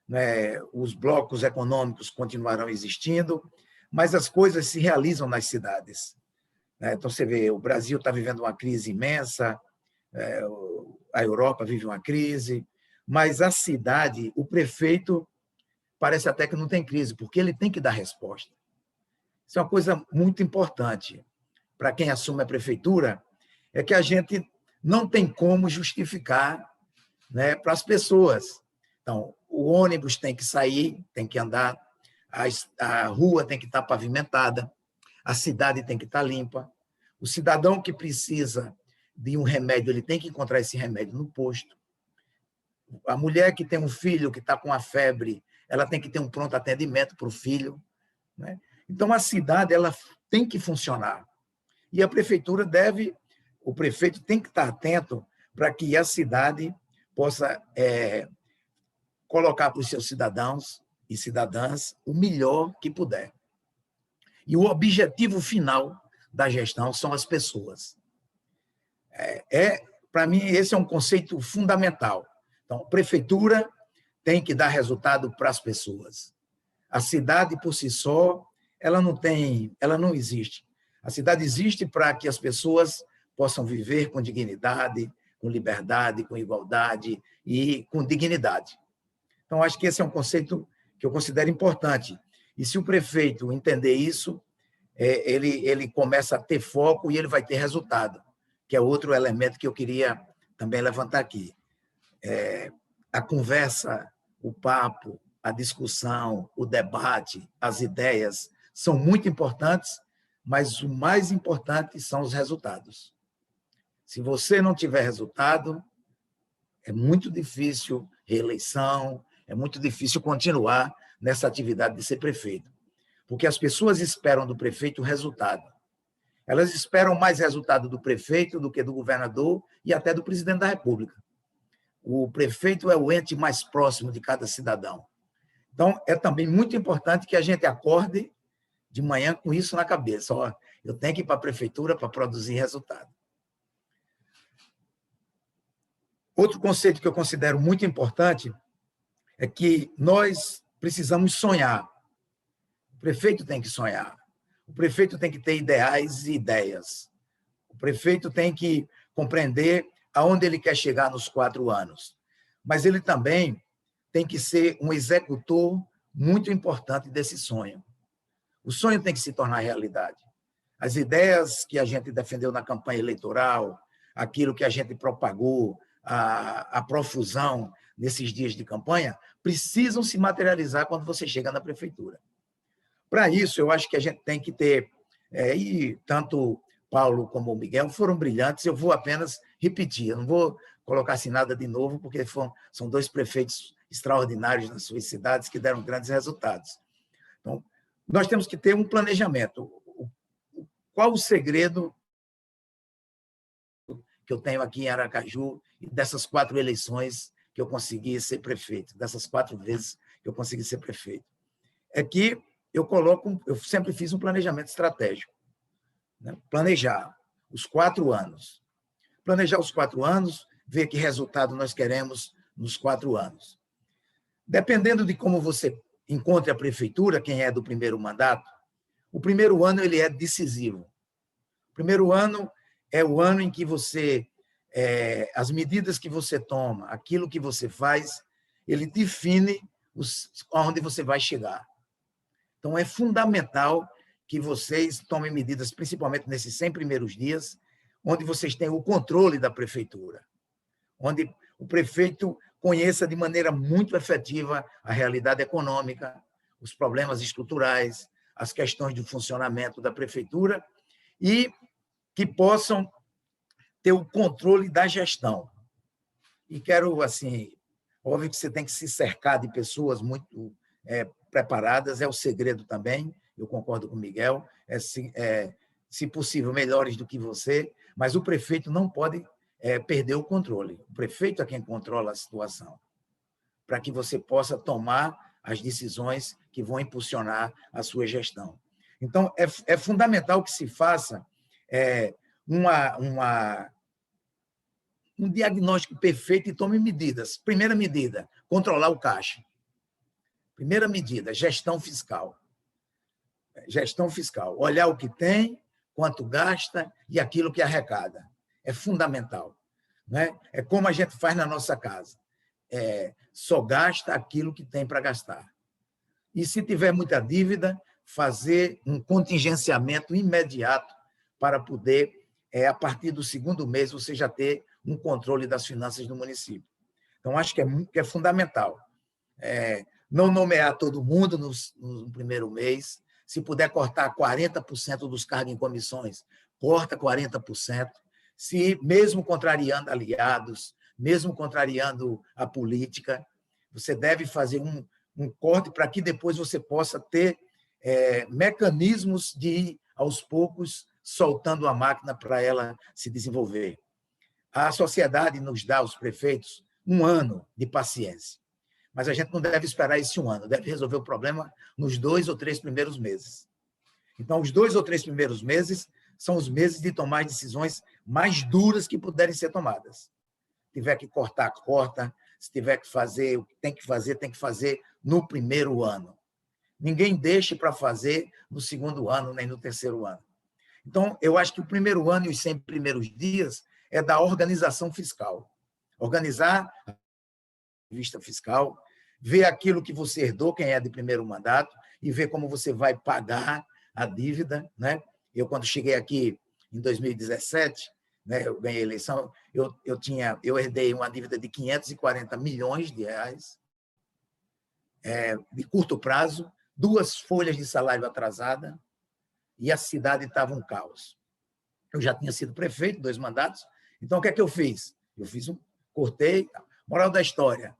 né? Os blocos econômicos continuarão existindo, mas as coisas se realizam nas cidades, né? Então, você vê, o Brasil está vivendo uma crise imensa, a Europa vive uma crise, mas a cidade, o prefeito, parece até que não tem crise, porque ele tem que dar resposta. Isso é uma coisa muito importante para quem assume a prefeitura, é que a gente não tem como justificar, né, para as pessoas. Então, o ônibus tem que sair, tem que andar, a rua tem que estar pavimentada, a cidade tem que estar limpa, o cidadão que precisa de um remédio, ele tem que encontrar esse remédio no posto. A mulher que tem um filho que está com a febre, ela tem que ter um pronto atendimento para o filho, né? Então, a cidade ela tem que funcionar. E a prefeitura o prefeito tem que estar atento para que a cidade possa colocar para os seus cidadãos e cidadãs o melhor que puder. E o objetivo final da gestão são as pessoas. Para mim, esse é um conceito fundamental. Então, a prefeitura tem que dar resultado para as pessoas. A cidade, por si só, ela não existe. A cidade existe para que as pessoas possam viver com dignidade, com liberdade, com igualdade e com dignidade. Então, acho que esse é um conceito que eu considero importante. E se o prefeito entender isso, ele começa a ter foco e ele vai ter resultado, que é outro elemento que eu queria também levantar aqui. A conversa, o papo, a discussão, o debate, as ideias são muito importantes, mas o mais importante são os resultados. Se você não tiver resultado, é muito difícil reeleição, é muito difícil continuar nessa atividade de ser prefeito, porque as pessoas esperam do prefeito o resultado. Elas esperam mais resultado do prefeito do que do governador e até do presidente da República. O prefeito é o ente mais próximo de cada cidadão. Então, é também muito importante que a gente acorde de manhã com isso na cabeça. Eu tenho que ir para a prefeitura para produzir resultado. Outro conceito que eu considero muito importante é que nós precisamos sonhar. O prefeito tem que sonhar. O prefeito tem que ter ideais e ideias. O prefeito tem que compreender aonde ele quer chegar nos 4 anos. Mas ele também tem que ser um executor muito importante desse sonho. O sonho tem que se tornar realidade. As ideias que a gente defendeu na campanha eleitoral, aquilo que a gente propagou, a profusão nesses dias de campanha, precisam se materializar quando você chega na prefeitura. Para isso, eu acho que a gente tem que ter, e tanto Paulo como o Miguel foram brilhantes, eu vou apenas repetir, eu não vou colocar assim nada de novo, porque são 2 prefeitos extraordinários nas suas cidades que deram grandes resultados. Então, nós temos que ter um planejamento. Qual o segredo que eu tenho aqui em Aracaju e dessas 4 eleições que eu consegui ser prefeito, dessas 4 vezes que eu consegui ser prefeito? É que eu sempre fiz um planejamento estratégico, né? Planejar os 4 anos. Planejar os 4 anos, ver que resultado nós queremos nos 4 anos. Dependendo de como você encontre a prefeitura, quem é do primeiro mandato, o primeiro ano ele é decisivo. O primeiro ano é o ano em que as medidas que você toma, aquilo que você faz, ele define aonde você vai chegar. Então, é fundamental que vocês tomem medidas, principalmente nesses 100 primeiros dias, onde vocês têm o controle da prefeitura, onde o prefeito conheça de maneira muito efetiva a realidade econômica, os problemas estruturais, as questões de funcionamento da prefeitura e que possam ter o controle da gestão. E quero, assim, óbvio que você tem que se cercar de pessoas muito preparadas, é o segredo também, eu concordo com o Miguel, se possível, melhores do que você, mas o prefeito não pode perder o controle. O prefeito é quem controla a situação. para que você possa tomar as decisões que vão impulsionar a sua gestão. Então, é fundamental que se faça um diagnóstico perfeito e tome medidas. Primeira medida, controlar o caixa. Primeira medida, gestão fiscal. Gestão fiscal. Olhar o que tem, quanto gasta e aquilo que arrecada. É fundamental. Né? É como a gente faz na nossa casa. Só gasta aquilo que tem para gastar. E, se tiver muita dívida, fazer um contingenciamento imediato para poder, a partir do segundo mês, você já ter um controle das finanças do município. Então, acho que é fundamental. Não nomear todo mundo no primeiro mês. Se puder cortar 40% dos cargos em comissões, corta 40%. Se, mesmo contrariando aliados, mesmo contrariando a política, você deve fazer um corte para que depois você possa ter mecanismos de ir, aos poucos, soltando a máquina para ela se desenvolver. A sociedade nos dá, aos prefeitos, 1 ano de paciência. Mas a gente não deve esperar esse 1 ano, deve resolver o problema nos 2 ou 3 primeiros meses. Então, os 2 ou 3 primeiros meses são os meses de tomar as decisões mais duras que puderem ser tomadas. Se tiver que cortar, corta. Se tiver que fazer o que tem que fazer no primeiro ano. Ninguém deixe para fazer no segundo ano, nem no terceiro ano. Então, eu acho que o primeiro ano e os 100 primeiros dias é da organização fiscal. Organizar a vista fiscal, ver aquilo que você herdou, quem é de primeiro mandato, e ver como você vai pagar a dívida. Né? Eu, quando cheguei aqui em 2017, né, eu ganhei a eleição, eu herdei uma dívida de 540 milhões de reais, de curto prazo, 2 folhas de salário atrasada, e a cidade estava um caos. Eu já tinha sido prefeito, 2 mandatos, então o que é que eu fiz? Cortei, moral da história,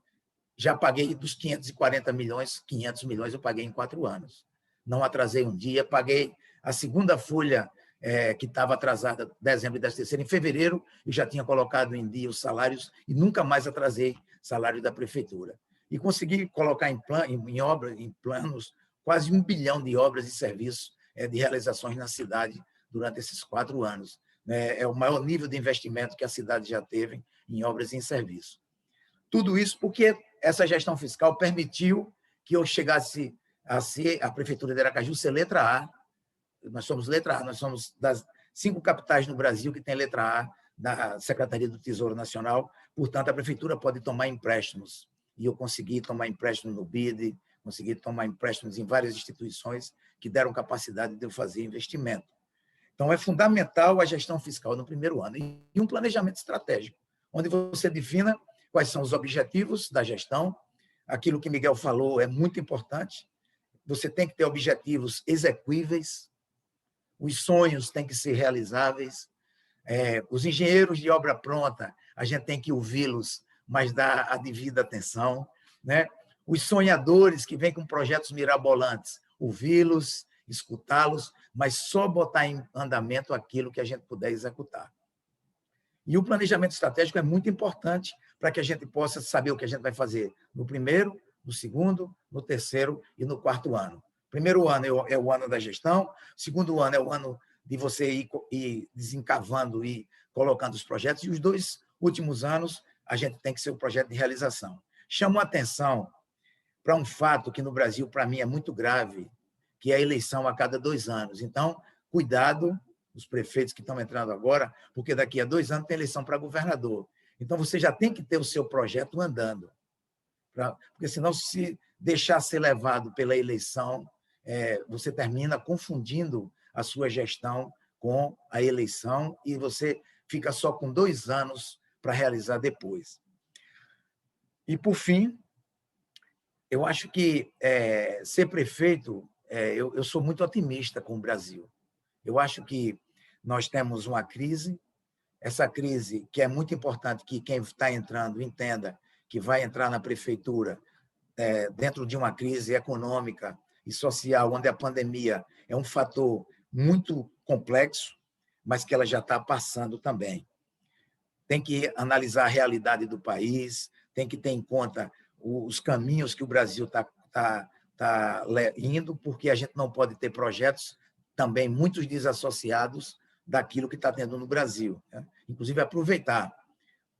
já paguei dos 540 milhões, 500 milhões eu paguei em 4 anos. Não atrasei um dia, paguei a segunda folha que estava atrasada, dezembro e 13º, em fevereiro, eu já tinha colocado em dia os salários e nunca mais atrasei salário da prefeitura. E consegui colocar em planos, quase 1 bilhão de obras e serviços de realizações na cidade durante esses 4 anos. É o maior nível de investimento que a cidade já teve em obras e em serviços. Tudo isso porque essa gestão fiscal permitiu que eu chegasse a ser a Prefeitura de Aracaju, ser letra A. Nós somos letra A, nós somos das 5 capitais no Brasil que tem letra A da Secretaria do Tesouro Nacional, portanto, a Prefeitura pode tomar empréstimos. E eu consegui tomar empréstimo no BID, consegui tomar empréstimos em várias instituições que deram capacidade de eu fazer investimento. Então, é fundamental a gestão fiscal no primeiro ano e um planejamento estratégico, onde você defina quais são os objetivos da gestão. Aquilo que Miguel falou é muito importante. Você tem que ter objetivos execuíveis, os sonhos têm que ser realizáveis, os engenheiros de obra pronta, a gente tem que ouvi-los, mas dar a devida atenção. Né? Os sonhadores que vêm com projetos mirabolantes, ouvi-los, escutá-los, mas só botar em andamento aquilo que a gente puder executar. E o planejamento estratégico é muito importante para que a gente possa saber o que a gente vai fazer no primeiro, no segundo, no terceiro e no 4º ano. Primeiro ano é o ano da gestão, segundo ano é o ano de você ir desencavando e colocando os projetos, e os 2 últimos anos a gente tem que ser o projeto de realização. Chamo a atenção para um fato que no Brasil, para mim, é muito grave, que é a eleição a cada 2 anos. Então, cuidado, os prefeitos que estão entrando agora, porque daqui a 2 anos tem eleição para governador. Então, você já tem que ter o seu projeto andando, porque senão, se deixar ser levado pela eleição, você termina confundindo a sua gestão com a eleição e você fica só com 2 anos para realizar depois. E, por fim, eu acho que ser prefeito, eu sou muito otimista com o Brasil. Eu acho que nós temos uma crise, essa crise que é muito importante que quem está entrando entenda que vai entrar na prefeitura dentro de uma crise econômica e social, onde a pandemia é um fator muito complexo, mas que ela já está passando também. Tem que analisar a realidade do país, tem que ter em conta os caminhos que o Brasil está indo, porque a gente não pode ter projetos também muitos desassociados daquilo que está tendo no Brasil, né? Inclusive, aproveitar.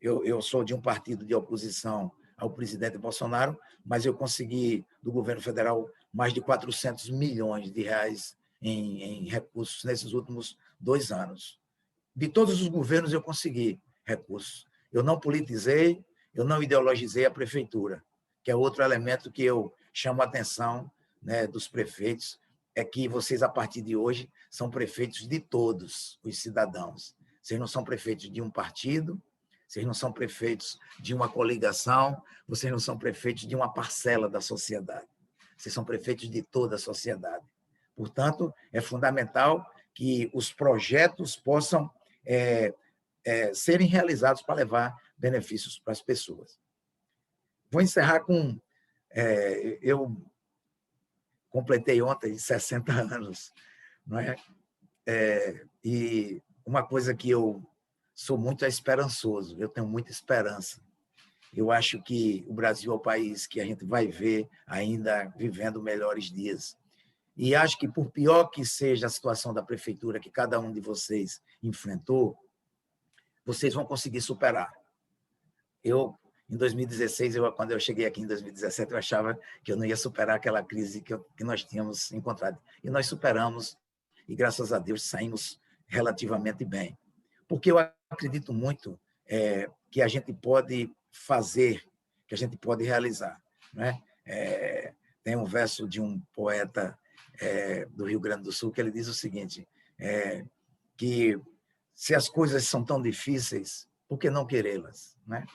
Eu sou de um partido de oposição ao presidente Bolsonaro, mas eu consegui, do governo federal, mais de 400 milhões de reais em recursos nesses últimos 2 anos. De todos os governos, eu consegui recursos. Eu não politizei, eu não ideologizei a prefeitura, que é outro elemento que eu chamo a atenção, né, dos prefeitos, é que vocês, a partir de hoje, são prefeitos de todos os cidadãos. Vocês não são prefeitos de um partido, vocês não são prefeitos de uma coligação, vocês não são prefeitos de uma parcela da sociedade. Vocês são prefeitos de toda a sociedade. Portanto, é fundamental que os projetos possam serem realizados para levar benefícios para as pessoas. Vou encerrar com... eu completei ontem 60 anos, não é? E uma coisa que eu sou muito esperançoso, eu tenho muita esperança. Eu acho que o Brasil é o país que a gente vai ver ainda vivendo melhores dias. E acho que, por pior que seja a situação da prefeitura que cada um de vocês enfrentou, vocês vão conseguir superar. Em 2016, quando eu cheguei aqui em 2017, eu achava que eu não ia superar aquela crise que nós tínhamos encontrado. E nós superamos, e graças a Deus saímos relativamente bem. Porque eu acredito muito que a gente pode fazer, que a gente pode realizar, né? Tem um verso de um poeta do Rio Grande do Sul que ele diz o seguinte, que se as coisas são tão difíceis, por que não querê-las, né?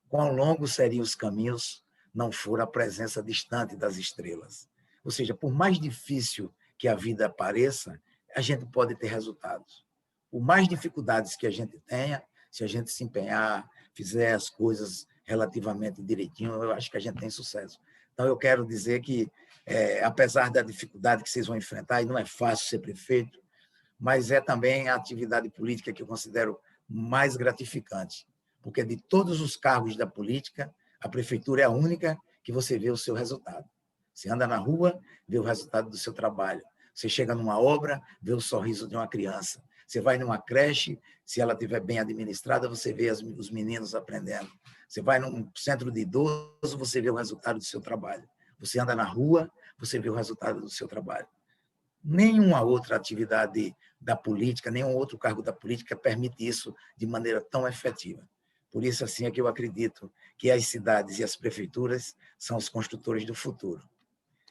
Quão longos seriam os caminhos não for a presença distante das estrelas. Ou seja, por mais difícil que a vida pareça, a gente pode ter resultados. Por mais dificuldades que a gente tenha, se a gente se empenhar, fizer as coisas relativamente direitinho, eu acho que a gente tem sucesso. Então, eu quero dizer que, apesar da dificuldade que vocês vão enfrentar, e não é fácil ser prefeito, mas é também a atividade política que eu considero mais gratificante, porque de todos os cargos da política, a prefeitura é a única que você vê o seu resultado. Você anda na rua, vê o resultado do seu trabalho. Você chega numa obra, vê o sorriso de uma criança. Você vai numa creche, se ela estiver bem administrada, você vê os meninos aprendendo. Você vai num centro de idoso, você vê o resultado do seu trabalho. Você anda na rua, você vê o resultado do seu trabalho. Nenhuma outra atividade da política, nenhum outro cargo da política permite isso de maneira tão efetiva. Por isso, assim, é que eu acredito que as cidades e as prefeituras são os construtores do futuro.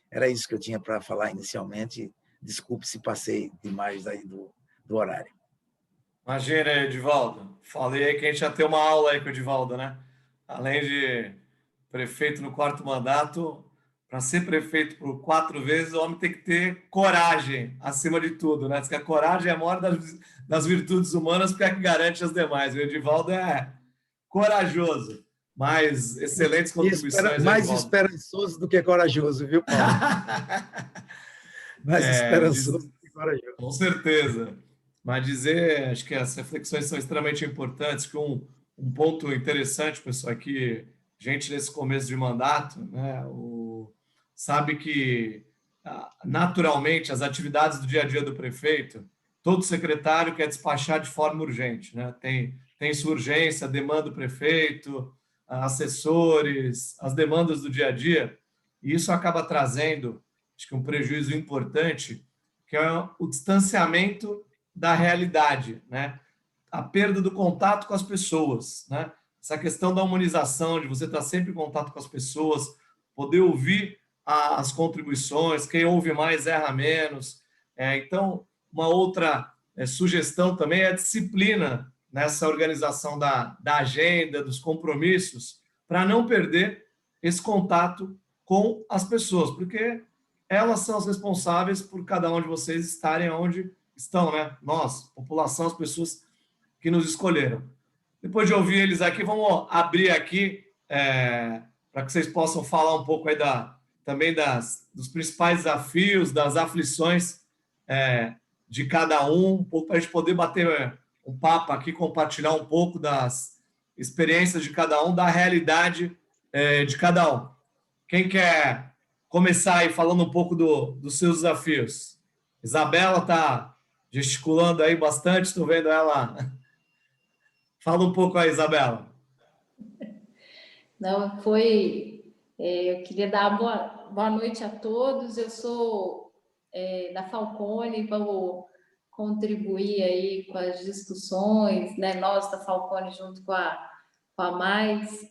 Era isso que eu tinha para falar inicialmente. Desculpe se passei demais aí do horário. Imagina, Edivaldo. Falei aí que a gente já tem uma aula aí com o Edivaldo, né? Além de prefeito no 4º mandato, para ser prefeito por 4 vezes, o homem tem que ter coragem, acima de tudo, né? Diz que a coragem é a maior das virtudes humanas, porque é a que garante as demais. O Edivaldo é corajoso, mas excelentes contribuições. Mais esperançoso do que corajoso, viu, Paulo? Mais esperançoso do que corajoso. Com certeza. Mas dizer, acho que as reflexões são extremamente importantes, que um ponto interessante, pessoal, é que gente nesse começo de mandato, né, sabe que naturalmente as atividades do dia a dia do prefeito, todo secretário quer despachar de forma urgente, né? Tem sua urgência, demanda do prefeito, assessores, as demandas do dia a dia, e isso acaba trazendo, acho que um prejuízo importante, que é o distanciamento da realidade, né? A perda do contato com as pessoas, né? Essa questão da humanização, de você estar sempre em contato com as pessoas, poder ouvir as contribuições, quem ouve mais erra menos. Então, uma outra sugestão também é a disciplina nessa organização da agenda, dos compromissos, para não perder esse contato com as pessoas, porque elas são as responsáveis por cada um de vocês estarem onde estão, né? Nós, população, as pessoas que nos escolheram. Depois de ouvir eles aqui, vamos abrir aqui para que vocês possam falar um pouco aí também dos principais desafios, das aflições de cada um pouco para a gente poder bater um papo aqui, compartilhar um pouco das experiências de cada um, da realidade de cada um. Quem quer começar aí falando um pouco dos seus desafios? Isabela está gesticulando aí bastante, estou vendo ela. Fala um pouco aí, Isabela. Não, eu queria dar boa noite a todos. Eu sou da Falcone, vou contribuir aí com as discussões, né? Nós da Falcone, junto com a Mais,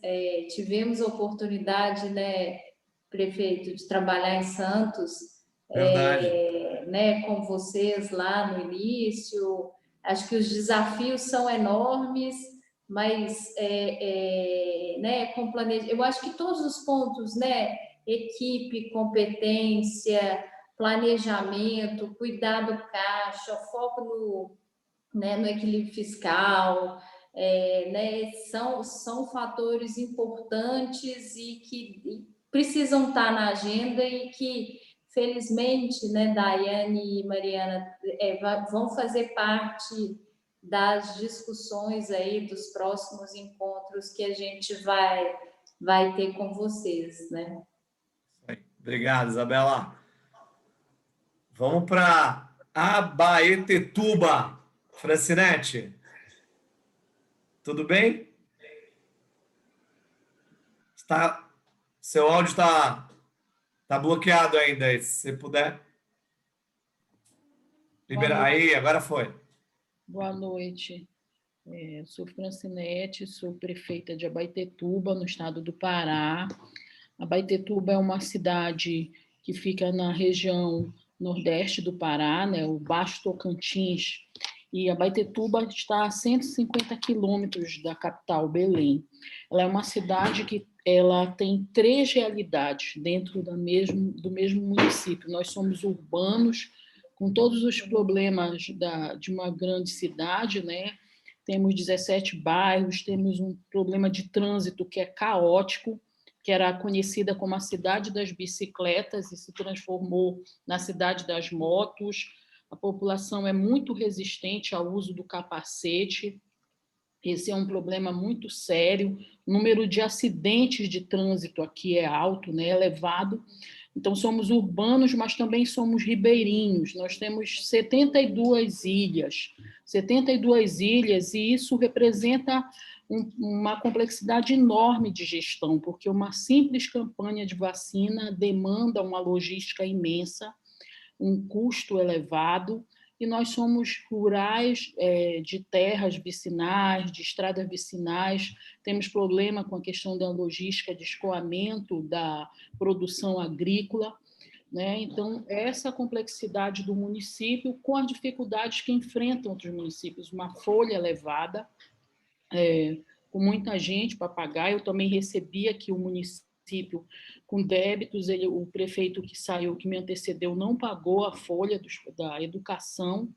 tivemos a oportunidade, né, prefeito, de trabalhar em Santos, Verdade. né, com vocês lá no início. Acho que os desafios são enormes, mas né, com eu acho que todos os pontos, né, equipe, competência, planejamento, cuidar do caixa, foco no equilíbrio fiscal, né, são fatores importantes e que precisam estar na agenda e que, felizmente, né, Daiane e Mariana vão fazer parte das discussões aí dos próximos encontros que a gente vai ter com vocês, né? Obrigado, Isabela. Vamos para Abaetetuba. Francinete, tudo bem? Seu áudio está bloqueado ainda. Se você puder liberar. Aí, agora foi. Boa noite. Sou Francinete, sou prefeita de Abaetetuba, no estado do Pará. Abaetetuba é uma cidade que fica na região nordeste do Pará, né, o Baixo Tocantins, e Abaetetuba está a 150 quilômetros da capital, Belém. Ela é uma cidade que ela tem 3 realidades dentro do mesmo município. Nós somos urbanos, com todos os problemas de uma grande cidade, né? Temos 17 bairros, temos um problema de trânsito que é caótico, que era conhecida como a cidade das bicicletas e se transformou na cidade das motos. A população é muito resistente ao uso do capacete. Esse é um problema muito sério. O número de acidentes de trânsito aqui é alto, né, elevado. Então, somos urbanos, mas também somos ribeirinhos. Nós temos 72 ilhas, e isso representa uma complexidade enorme de gestão, porque uma simples campanha de vacina demanda uma logística imensa, um custo elevado, e nós somos rurais, de terras vicinais, de estradas vicinais, temos problema com a questão da logística de escoamento da produção agrícola, né? Então, essa complexidade do município com as dificuldades que enfrentam outros municípios, uma folha elevada, com muita gente para pagar. Eu também recebi aqui o município com débitos, o prefeito que saiu, que me antecedeu, não pagou a folha da educação,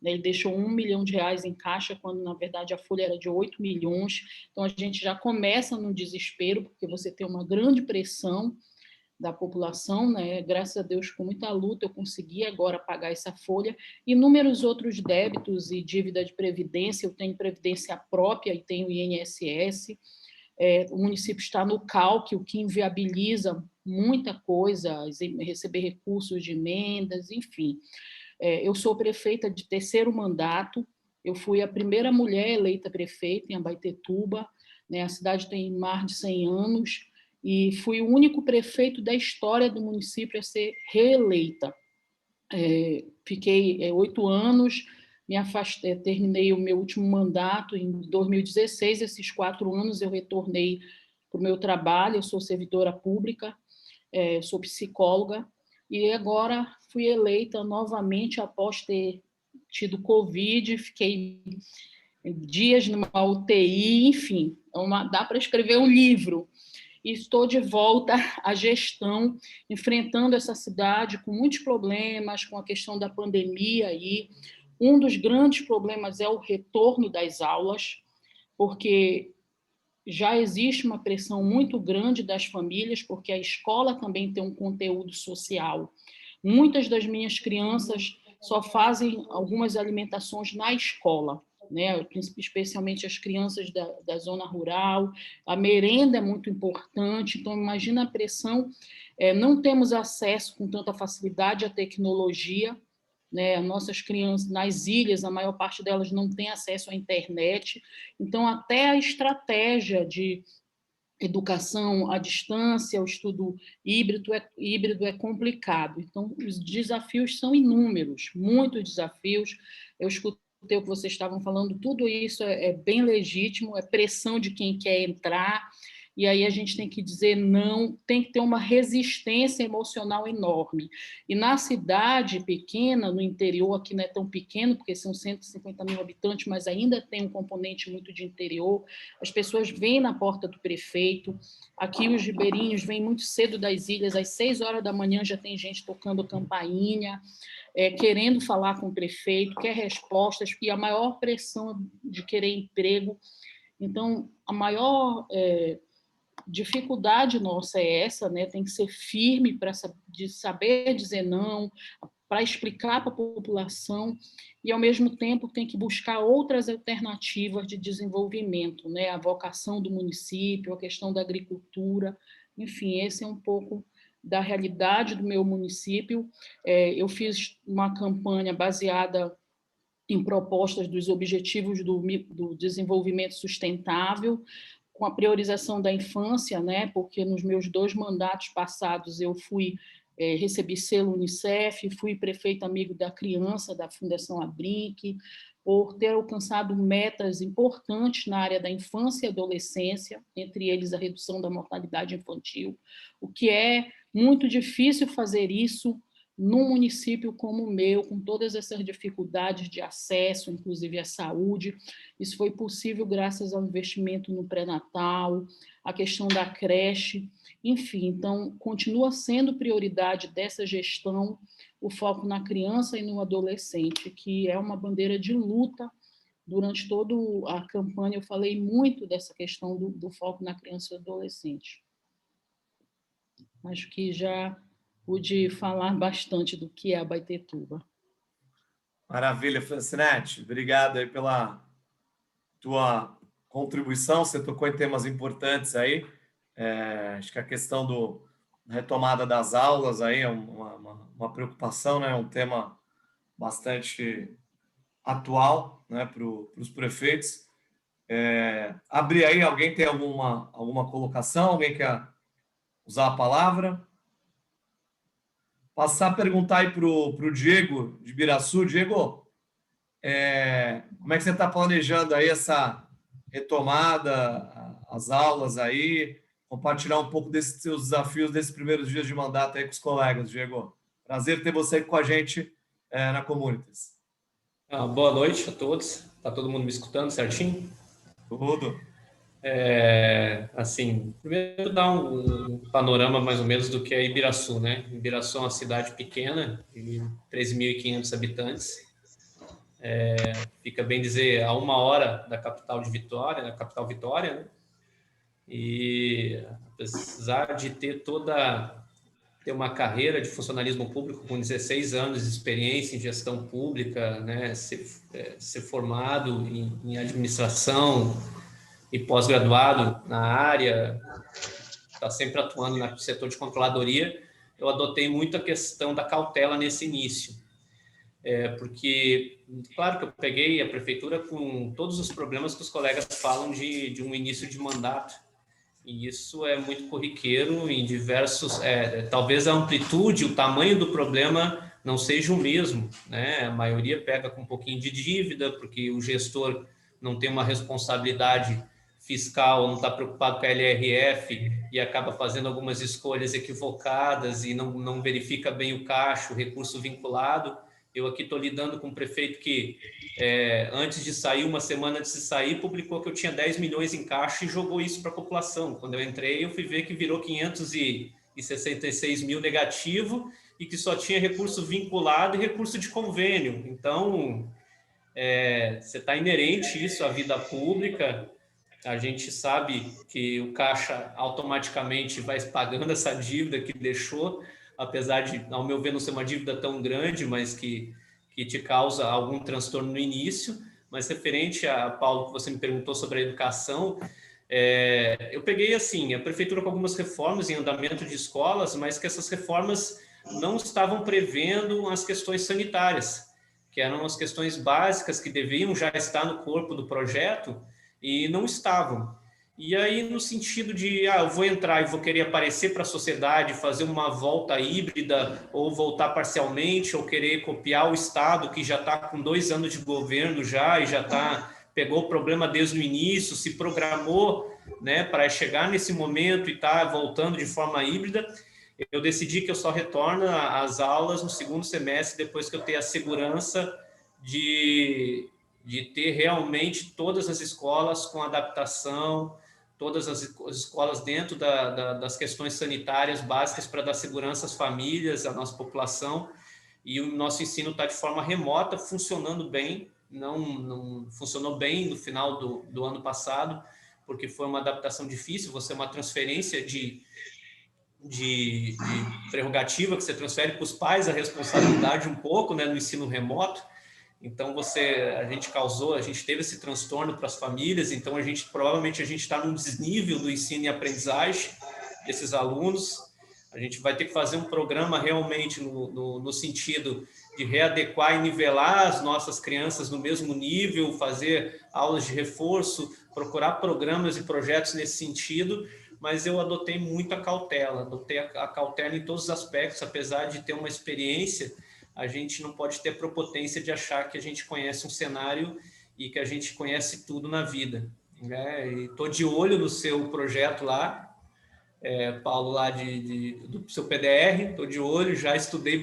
né? Ele deixou R$1 milhão em caixa, quando, na verdade, a folha era de 8 milhões. Então, a gente já começa no desespero, porque você tem uma grande pressão da população, né? Graças a Deus, com muita luta, eu consegui agora pagar essa folha. Inúmeros outros débitos e dívida de previdência. Eu tenho previdência própria e tenho INSS. O município está no CALC, o que inviabiliza muita coisa, receber recursos de emendas, enfim. Eu sou prefeita de 3º mandato, eu fui a primeira mulher eleita prefeita em Abaetetuba, né? A cidade tem mais de 100 anos, e fui o único prefeito da história do município a ser reeleita. Fiquei 8 anos, me afastei, terminei o meu último mandato em 2016, esses 4 anos eu retornei para o meu trabalho, eu sou servidora pública, sou psicóloga, e agora fui eleita novamente após ter tido Covid, fiquei dias numa UTI, enfim, dá para escrever um livro. E estou de volta à gestão, enfrentando essa cidade com muitos problemas, com a questão da pandemia aí. Um dos grandes problemas é o retorno das aulas, porque já existe uma pressão muito grande das famílias, porque a escola também tem um conteúdo social. Muitas das minhas crianças só fazem algumas alimentações na escola. né, especialmente as crianças da zona rural. A merenda é muito importante, então imagina a pressão. Não temos acesso com tanta facilidade à tecnologia, né? Nossas crianças nas ilhas, a maior parte delas não tem acesso à internet, então até a estratégia de educação à distância, o estudo híbrido é complicado. Então, os desafios são inúmeros, muitos desafios. Eu escutei o que vocês estavam falando, tudo isso é bem legítimo, é pressão de quem quer entrar, e aí a gente tem que dizer não, tem que ter uma resistência emocional enorme. E na cidade pequena, no interior, aqui não é tão pequeno, porque são 150 mil habitantes, mas ainda tem um componente muito de interior, as pessoas vêm na porta do prefeito, aqui os ribeirinhos vêm muito cedo das ilhas, às 6 horas da manhã já tem gente tocando campainha, querendo falar com o prefeito, quer respostas, e a maior pressão de querer emprego. Então, a maior dificuldade nossa é essa, né? Tem que ser firme para saber dizer não, para explicar para a população, e, ao mesmo tempo, tem que buscar outras alternativas de desenvolvimento, né? A vocação do município, a questão da agricultura, enfim, esse é um pouco da realidade do meu município. Eu fiz uma campanha baseada em propostas dos objetivos do desenvolvimento sustentável, com a priorização da infância, né? Porque nos meus 2 mandatos passados eu recebi selo Unicef, fui prefeito amigo da criança da Fundação Abrinq, por ter alcançado metas importantes na área da infância e adolescência, entre eles a redução da mortalidade infantil, o que é muito difícil fazer isso num município como o meu, com todas essas dificuldades de acesso, inclusive à saúde. Isso foi possível graças ao investimento no pré-natal, a questão da creche, enfim. Então, continua sendo prioridade dessa gestão o foco na criança e no adolescente, que é uma bandeira de luta. Durante toda a campanha, eu falei muito dessa questão do foco na criança e adolescente. Acho que já pude falar bastante do que é Abaetetuba. Maravilha, Francinete. Obrigado aí pela tua contribuição. Você tocou em temas importantes aí. Acho que a questão da retomada das aulas aí é uma preocupação, né? Um tema bastante atual, né, para os prefeitos. Abrir aí, alguém tem alguma colocação? Alguém quer usar a palavra? Passar a perguntar aí para o Diego de Biraçu. Diego, como é que você está planejando aí essa retomada, as aulas aí, compartilhar um pouco desses seus desafios desses primeiros dias de mandato aí com os colegas, Diego? Prazer ter você aqui com a gente na Communities. Boa noite a todos. Está todo mundo me escutando certinho? Tudo. Assim, primeiro dar um panorama mais ou menos do que é Ibiraçu, né? Ibiraçu é uma cidade pequena, de 13.500 habitantes. Fica bem dizer a 1 hora da capital de Vitória, da capital Vitória, né? E apesar de ter uma carreira de funcionalismo público com 16 anos de experiência em gestão pública, né? Ser formado em administração e pós-graduado na área, está sempre atuando no setor de controladoria, eu adotei muito a questão da cautela nesse início. Porque, claro que eu peguei a prefeitura com todos os problemas que os colegas falam de um início de mandato, e isso é muito corriqueiro em diversos... talvez a amplitude, o tamanho do problema não seja o mesmo, né? A maioria pega com um pouquinho de dívida, porque o gestor não tem uma responsabilidade fiscal, não está preocupado com a LRF e acaba fazendo algumas escolhas equivocadas e não verifica bem o caixa, o recurso vinculado. Eu aqui estou lidando com um prefeito que, antes de sair, uma semana antes de sair, publicou que eu tinha 10 milhões em caixa e jogou isso para a população. Quando eu entrei, eu fui ver que virou 566 mil negativo e que só tinha recurso vinculado e recurso de convênio. Então, você está inerente isso à vida pública. A gente sabe que o caixa automaticamente vai pagando essa dívida que deixou, apesar de, ao meu ver, não ser uma dívida tão grande, mas que te causa algum transtorno no início. mas referente a, Paulo, que você me perguntou sobre a educação, eu peguei assim, a prefeitura com algumas reformas em andamento de escolas, mas que essas reformas não estavam prevendo as questões sanitárias, que eram as questões básicas que deviam já estar no corpo do projeto e não estavam. E aí, no sentido de, eu vou entrar e vou querer aparecer para a sociedade, fazer uma volta híbrida, ou voltar parcialmente, ou querer copiar o Estado, que já está com 2 anos de governo já, e pegou o problema desde o início, se programou, né, para chegar nesse momento e estar voltando de forma híbrida. Eu decidi que eu só retorno às aulas no 2º semestre, depois que eu ter a segurança de ter realmente todas as escolas com adaptação, todas as escolas dentro das questões sanitárias básicas para dar segurança às famílias, à nossa população, e o nosso ensino está de forma remota, funcionando bem, não funcionou bem no final do ano passado, porque foi uma adaptação difícil, você é uma transferência de prerrogativa, que você transfere para os pais a responsabilidade um pouco, né, no ensino remoto. Então, a gente teve esse transtorno para as famílias, então provavelmente a gente está num desnível do ensino e aprendizagem desses alunos. A gente vai ter que fazer um programa realmente no sentido de readequar e nivelar as nossas crianças no mesmo nível, fazer aulas de reforço, procurar programas e projetos nesse sentido, mas eu adotei muita cautela, adotei a cautela em todos os aspectos, apesar de ter uma experiência. A gente não pode ter prepotência de achar que a gente conhece um cenário e que a gente conhece tudo na vida, né? E estou de olho no seu projeto lá, Paulo, lá do seu PDR, estou de olho, já estudei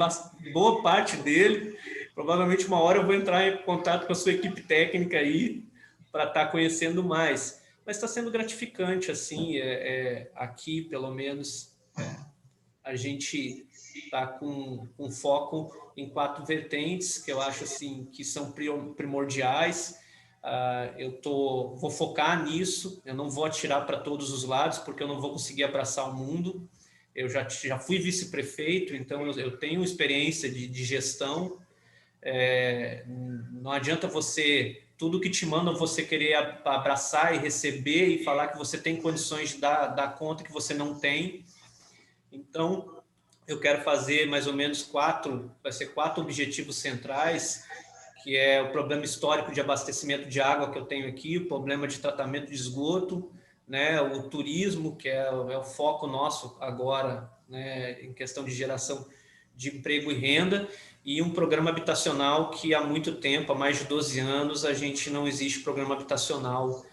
boa parte dele. Provavelmente uma hora eu vou entrar em contato com a sua equipe técnica aí para estar conhecendo mais. Mas está sendo gratificante, assim, aqui, pelo menos, a gente está com foco em 4 vertentes que eu acho assim que são primordiais. Vou focar nisso, eu não vou atirar para todos os lados, porque eu não vou conseguir abraçar o mundo. Eu já fui vice-prefeito, então eu tenho experiência de gestão. Não adianta tudo que te mandam você querer abraçar e receber e falar que você tem condições de dar conta que você não tem. Então, eu quero fazer mais ou menos 4 objetivos centrais, que é o problema histórico de abastecimento de água que eu tenho aqui, o problema de tratamento de esgoto, né, o turismo, que é o foco nosso agora, né, em questão de geração de emprego e renda, e um programa habitacional que há muito tempo, há mais de 12 anos, a gente não existe programa habitacional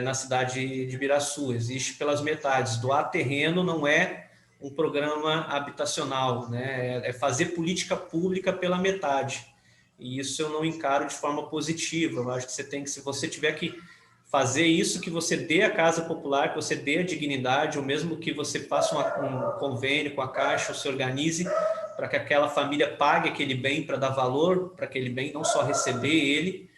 na cidade de Biraçu, existe pelas metades. Doar terreno não é um programa habitacional, né? É fazer política pública pela metade. E isso eu não encaro de forma positiva. Eu acho que se você tiver que fazer isso, que você dê a casa popular, que você dê a dignidade, ou mesmo que você faça um convênio com a Caixa, ou se organize para que aquela família pague aquele bem, para dar valor para aquele bem, não só receber ele.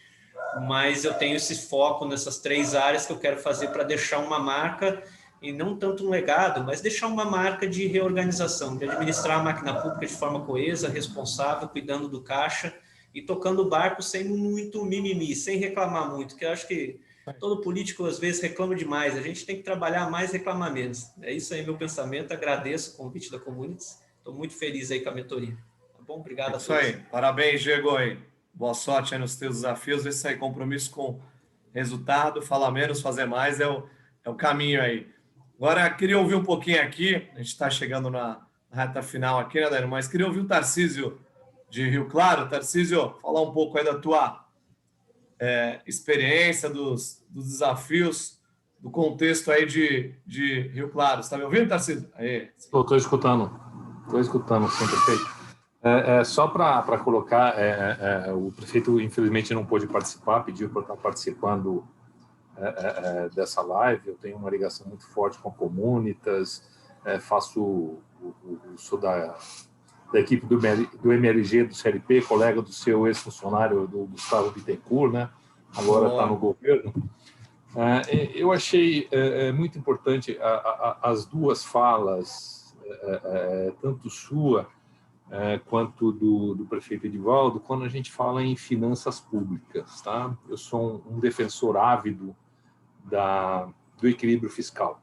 Mas eu tenho esse foco nessas 3 áreas que eu quero fazer para deixar uma marca, e não tanto um legado, mas deixar uma marca de reorganização, de administrar a máquina pública de forma coesa, responsável, cuidando do caixa e tocando o barco sem muito mimimi, sem reclamar muito, que eu acho que todo político às vezes reclama demais, a gente tem que trabalhar mais e reclamar menos. É isso aí meu pensamento, agradeço o convite da Communities, estou muito feliz aí com a mentoria. Tá bom? Obrigado a todos. Isso aí, parabéns, Diego, aí. Boa sorte aí nos teus desafios, isso aí, compromisso com resultado, falar menos, fazer mais é o caminho aí. Agora, queria ouvir um pouquinho aqui, a gente está chegando na reta final aqui, né, Dani? Mas queria ouvir o Tarcísio de Rio Claro. Tarcísio, falar um pouco aí da tua experiência, dos desafios, do contexto aí de Rio Claro. Você está me ouvindo, Tarcísio? Estou escutando, sim, perfeito. Só para colocar, o prefeito infelizmente não pôde participar, pediu para estar participando dessa live. Eu tenho uma ligação muito forte com a Communitas, sou da equipe do MLG, do CLP, colega do seu ex-funcionário, do Gustavo Bittencourt, né? Agora está no governo. Eu achei muito importante as 2 falas, tanto sua quanto do prefeito Edivaldo, quando a gente fala em finanças públicas. Tá? Eu sou um defensor ávido do equilíbrio fiscal.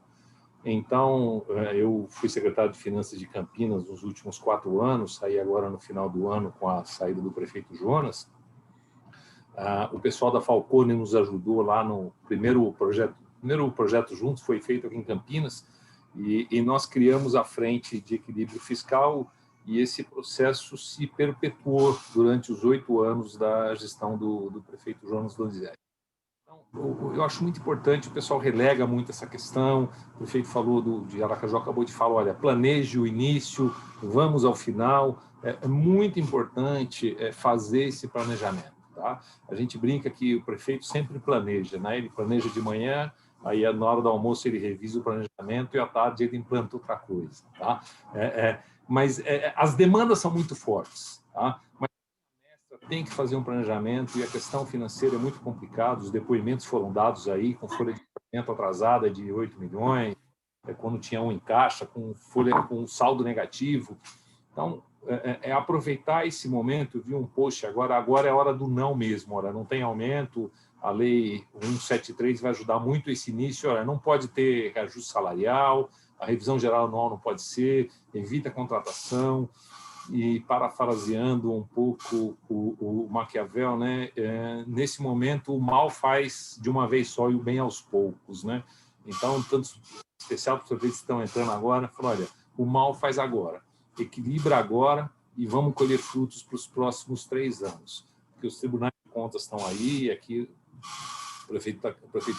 Então, eu fui secretário de Finanças de Campinas nos últimos 4 anos, saí agora no final do ano com a saída do prefeito Jonas. O pessoal da Falcone nos ajudou lá no primeiro projeto juntos, foi feito aqui em Campinas, e nós criamos a Frente de Equilíbrio Fiscal, e esse processo se perpetuou durante os 8 anos da gestão do prefeito Jonas Donizete. Então, eu acho muito importante, o pessoal relega muito essa questão, o prefeito falou de Aracaju, acabou de falar, olha, planeje o início, vamos ao final, é muito importante fazer esse planejamento. Tá? A gente brinca que o prefeito sempre planeja, né? Ele planeja de manhã, aí na hora do almoço ele revisa o planejamento e à tarde ele implanta outra coisa. Tá? Mas as demandas são muito fortes, tá? Mas tem que fazer um planejamento e a questão financeira é muito complicada. Os depoimentos foram dados aí com folha de pagamento atrasada de 8 milhões, quando tinha um em caixa, com saldo negativo. Então, aproveitar esse momento, viu, poxa, agora é a hora do não mesmo, olha, não tem aumento, a lei 173 vai ajudar muito esse início, olha, não pode ter reajuste salarial, a revisão geral anual não pode ser, evita a contratação. E parafraseando um pouco o Maquiavel, né? Nesse momento o mal faz de uma vez só e o bem aos poucos, né? Então, tanto especial para os prefeitos que estão entrando agora, falou, olha, o mal faz agora, equilibra agora e vamos colher frutos para os próximos 3 anos, porque os tribunais de contas estão aí, aqui o prefeito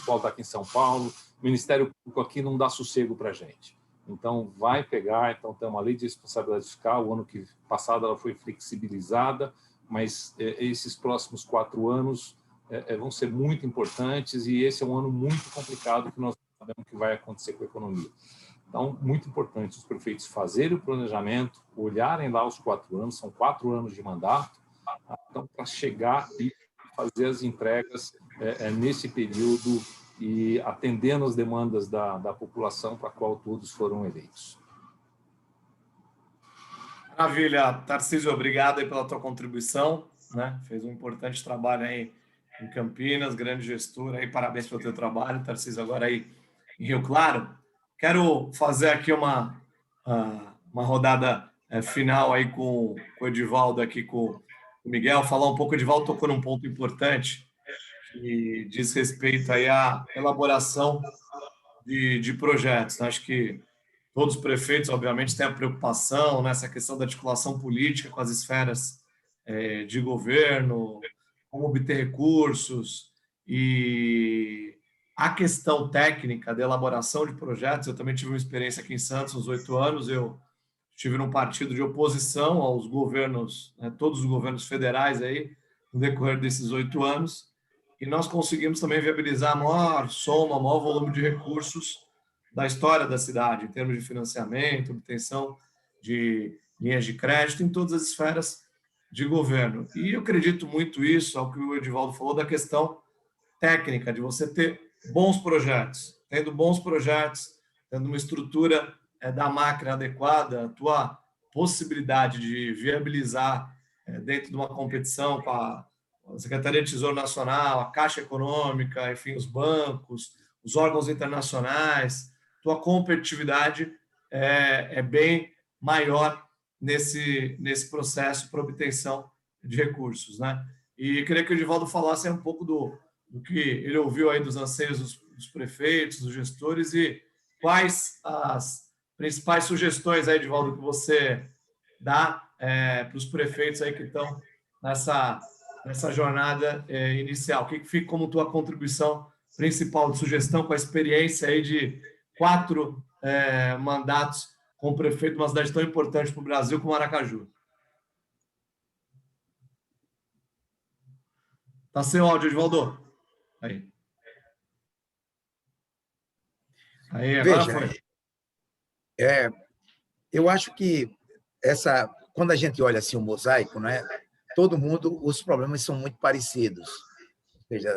Paulo está aqui em São Paulo, o Ministério Público aqui não dá sossego para a gente. Então, vai pegar, então tem uma lei de responsabilidade fiscal, o ano passado ela foi flexibilizada, mas esses próximos 4 anos vão ser muito importantes e esse é um ano muito complicado que nós sabemos que vai acontecer com a economia. Então, muito importante os prefeitos fazerem o planejamento, olharem lá os 4 anos, são 4 anos de mandato, então, para chegar e fazer as entregas nesse período e atendendo as demandas da população para a qual todos foram eleitos. Maravilha. Tarcísio, obrigado aí pela tua contribuição, né? Fez um importante trabalho aí em Campinas, grande gestor aí, parabéns pelo teu trabalho, Tarcísio, agora aí em Rio Claro. Quero fazer aqui uma rodada final aí com o Edivaldo, aqui com o Miguel, falar um pouco. O Edivaldo tocou num ponto importante, que diz respeito aí à elaboração de projetos. Acho que todos os prefeitos, obviamente, têm a preocupação nessa questão da articulação política com as esferas de governo, como obter recursos, e a questão técnica da elaboração de projetos. Eu também tive uma experiência aqui em Santos, uns 8 anos, eu estive num partido de oposição aos governos, todos os governos federais aí, no decorrer desses 8 anos, e nós conseguimos também viabilizar a maior soma, o maior volume de recursos da história da cidade, em termos de financiamento, obtenção de linhas de crédito, em todas as esferas de governo. E eu acredito muito isso, ao que o Edivaldo falou, da questão técnica, de você ter bons projetos. Tendo bons projetos, tendo uma estrutura da máquina adequada, a tua possibilidade de viabilizar dentro de uma competição com a Secretaria de Tesouro Nacional, a Caixa Econômica, enfim, os bancos, os órgãos internacionais, tua competitividade é bem maior nesse processo para obtenção de recursos, né? E queria que o Edivaldo falasse um pouco do que ele ouviu aí dos anseios dos prefeitos, dos gestores, e quais as principais sugestões aí, Edivaldo, que você dá para os prefeitos aí que estão nessa jornada inicial. O que fica como tua contribuição principal de sugestão com a experiência aí de 4 mandatos como prefeito de uma cidade tão importante para o Brasil como Aracaju? Está sem áudio, Edivaldo. Aí, agora Veja, foi. Eu acho que quando a gente olha assim o mosaico, né, todo mundo, os problemas são muito parecidos. Ou seja,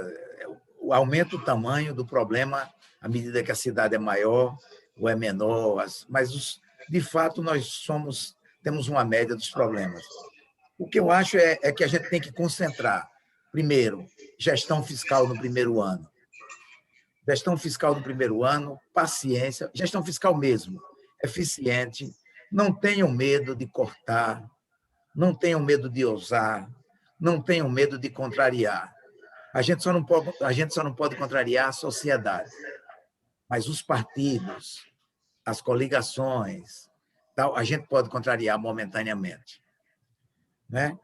aumenta o tamanho do problema à medida que a cidade é maior ou é menor, mas de fato nós somos temos uma média dos problemas. O que eu acho é que a gente tem que concentrar, primeiro, gestão fiscal no primeiro ano. Gestão fiscal no primeiro ano, paciência, gestão fiscal mesmo, eficiente, não tenham medo de cortar, não tenham medo de ousar, não tenham medo de contrariar. A gente só não pode contrariar a sociedade, mas os partidos, as coligações, tal, a gente pode contrariar momentaneamente. Né?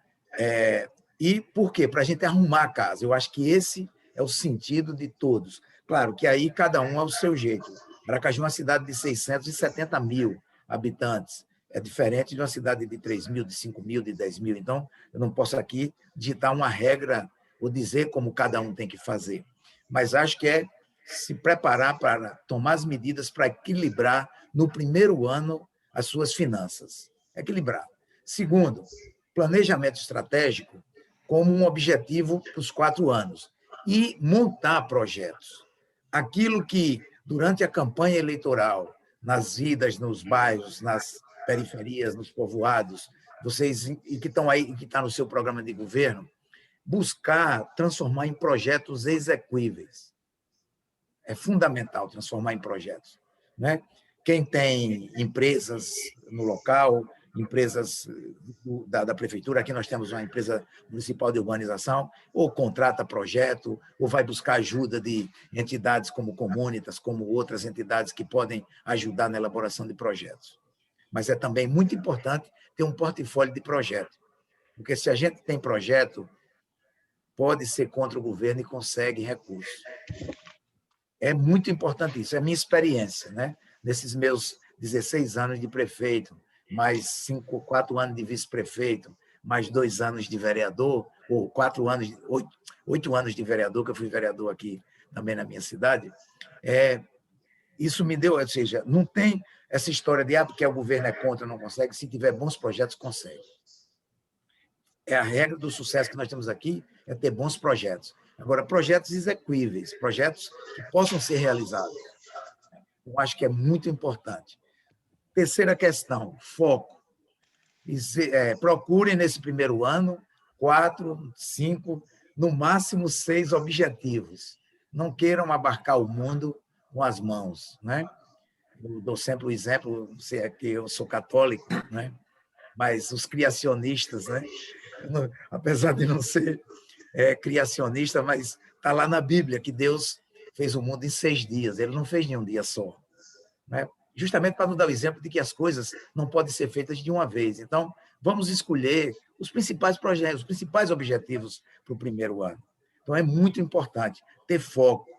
E por quê? Para a gente arrumar a casa. Eu acho que esse é o sentido de todos. Claro que aí cada um é o seu jeito. Aracaju é uma cidade de 670 mil habitantes. É diferente de uma cidade de 3 mil, de 5 mil, de 10 mil. Então, eu não posso aqui ditar uma regra ou dizer como cada um tem que fazer. Mas acho que é se preparar para tomar as medidas para equilibrar no primeiro ano as suas finanças. Equilibrar. Segundo, planejamento estratégico como um objetivo para os 4 anos e montar projetos. Aquilo que, durante a campanha eleitoral, nas idas, nos bairros, nas periferias, nos povoados, vocês que estão aí, que está no seu programa de governo, buscar transformar em projetos execuíveis. É fundamental transformar em projetos. Né? Quem tem empresas no local, empresas da prefeitura, aqui nós temos uma empresa municipal de urbanização, ou contrata projeto, ou vai buscar ajuda de entidades como Comunitas, como outras entidades que podem ajudar na elaboração de projetos. Mas é também muito importante ter um portfólio de projeto, porque se a gente tem projeto, pode ser contra o governo e consegue recursos. É muito importante isso, é a minha experiência, né? Nesses meus 16 anos de prefeito, mais 4 anos de vice-prefeito, mais 2 anos de vereador, ou 8 anos de vereador, que eu fui vereador aqui também na minha cidade, isso me deu, ou seja, não tem essa história de porque o governo é contra, não consegue, se tiver bons projetos, consegue. É a regra do sucesso que nós temos aqui, é ter bons projetos. Agora, projetos execuíveis, projetos que possam ser realizados. Eu acho que é muito importante. Terceira questão, foco. Procurem nesse primeiro ano 4, 5, no máximo 6 objetivos. Não queiram abarcar o mundo com as mãos. Né? Eu dou sempre o exemplo, não sei, é que eu sou católico, né? Mas os criacionistas, né? Apesar de não ser criacionista, mas está lá na Bíblia que Deus fez o mundo em 6 dias, ele não fez em um dia só. Né? Justamente para nos dar o exemplo de que as coisas não podem ser feitas de uma vez. Então, vamos escolher os principais projetos, os principais objetivos para o primeiro ano. Então, é muito importante ter foco.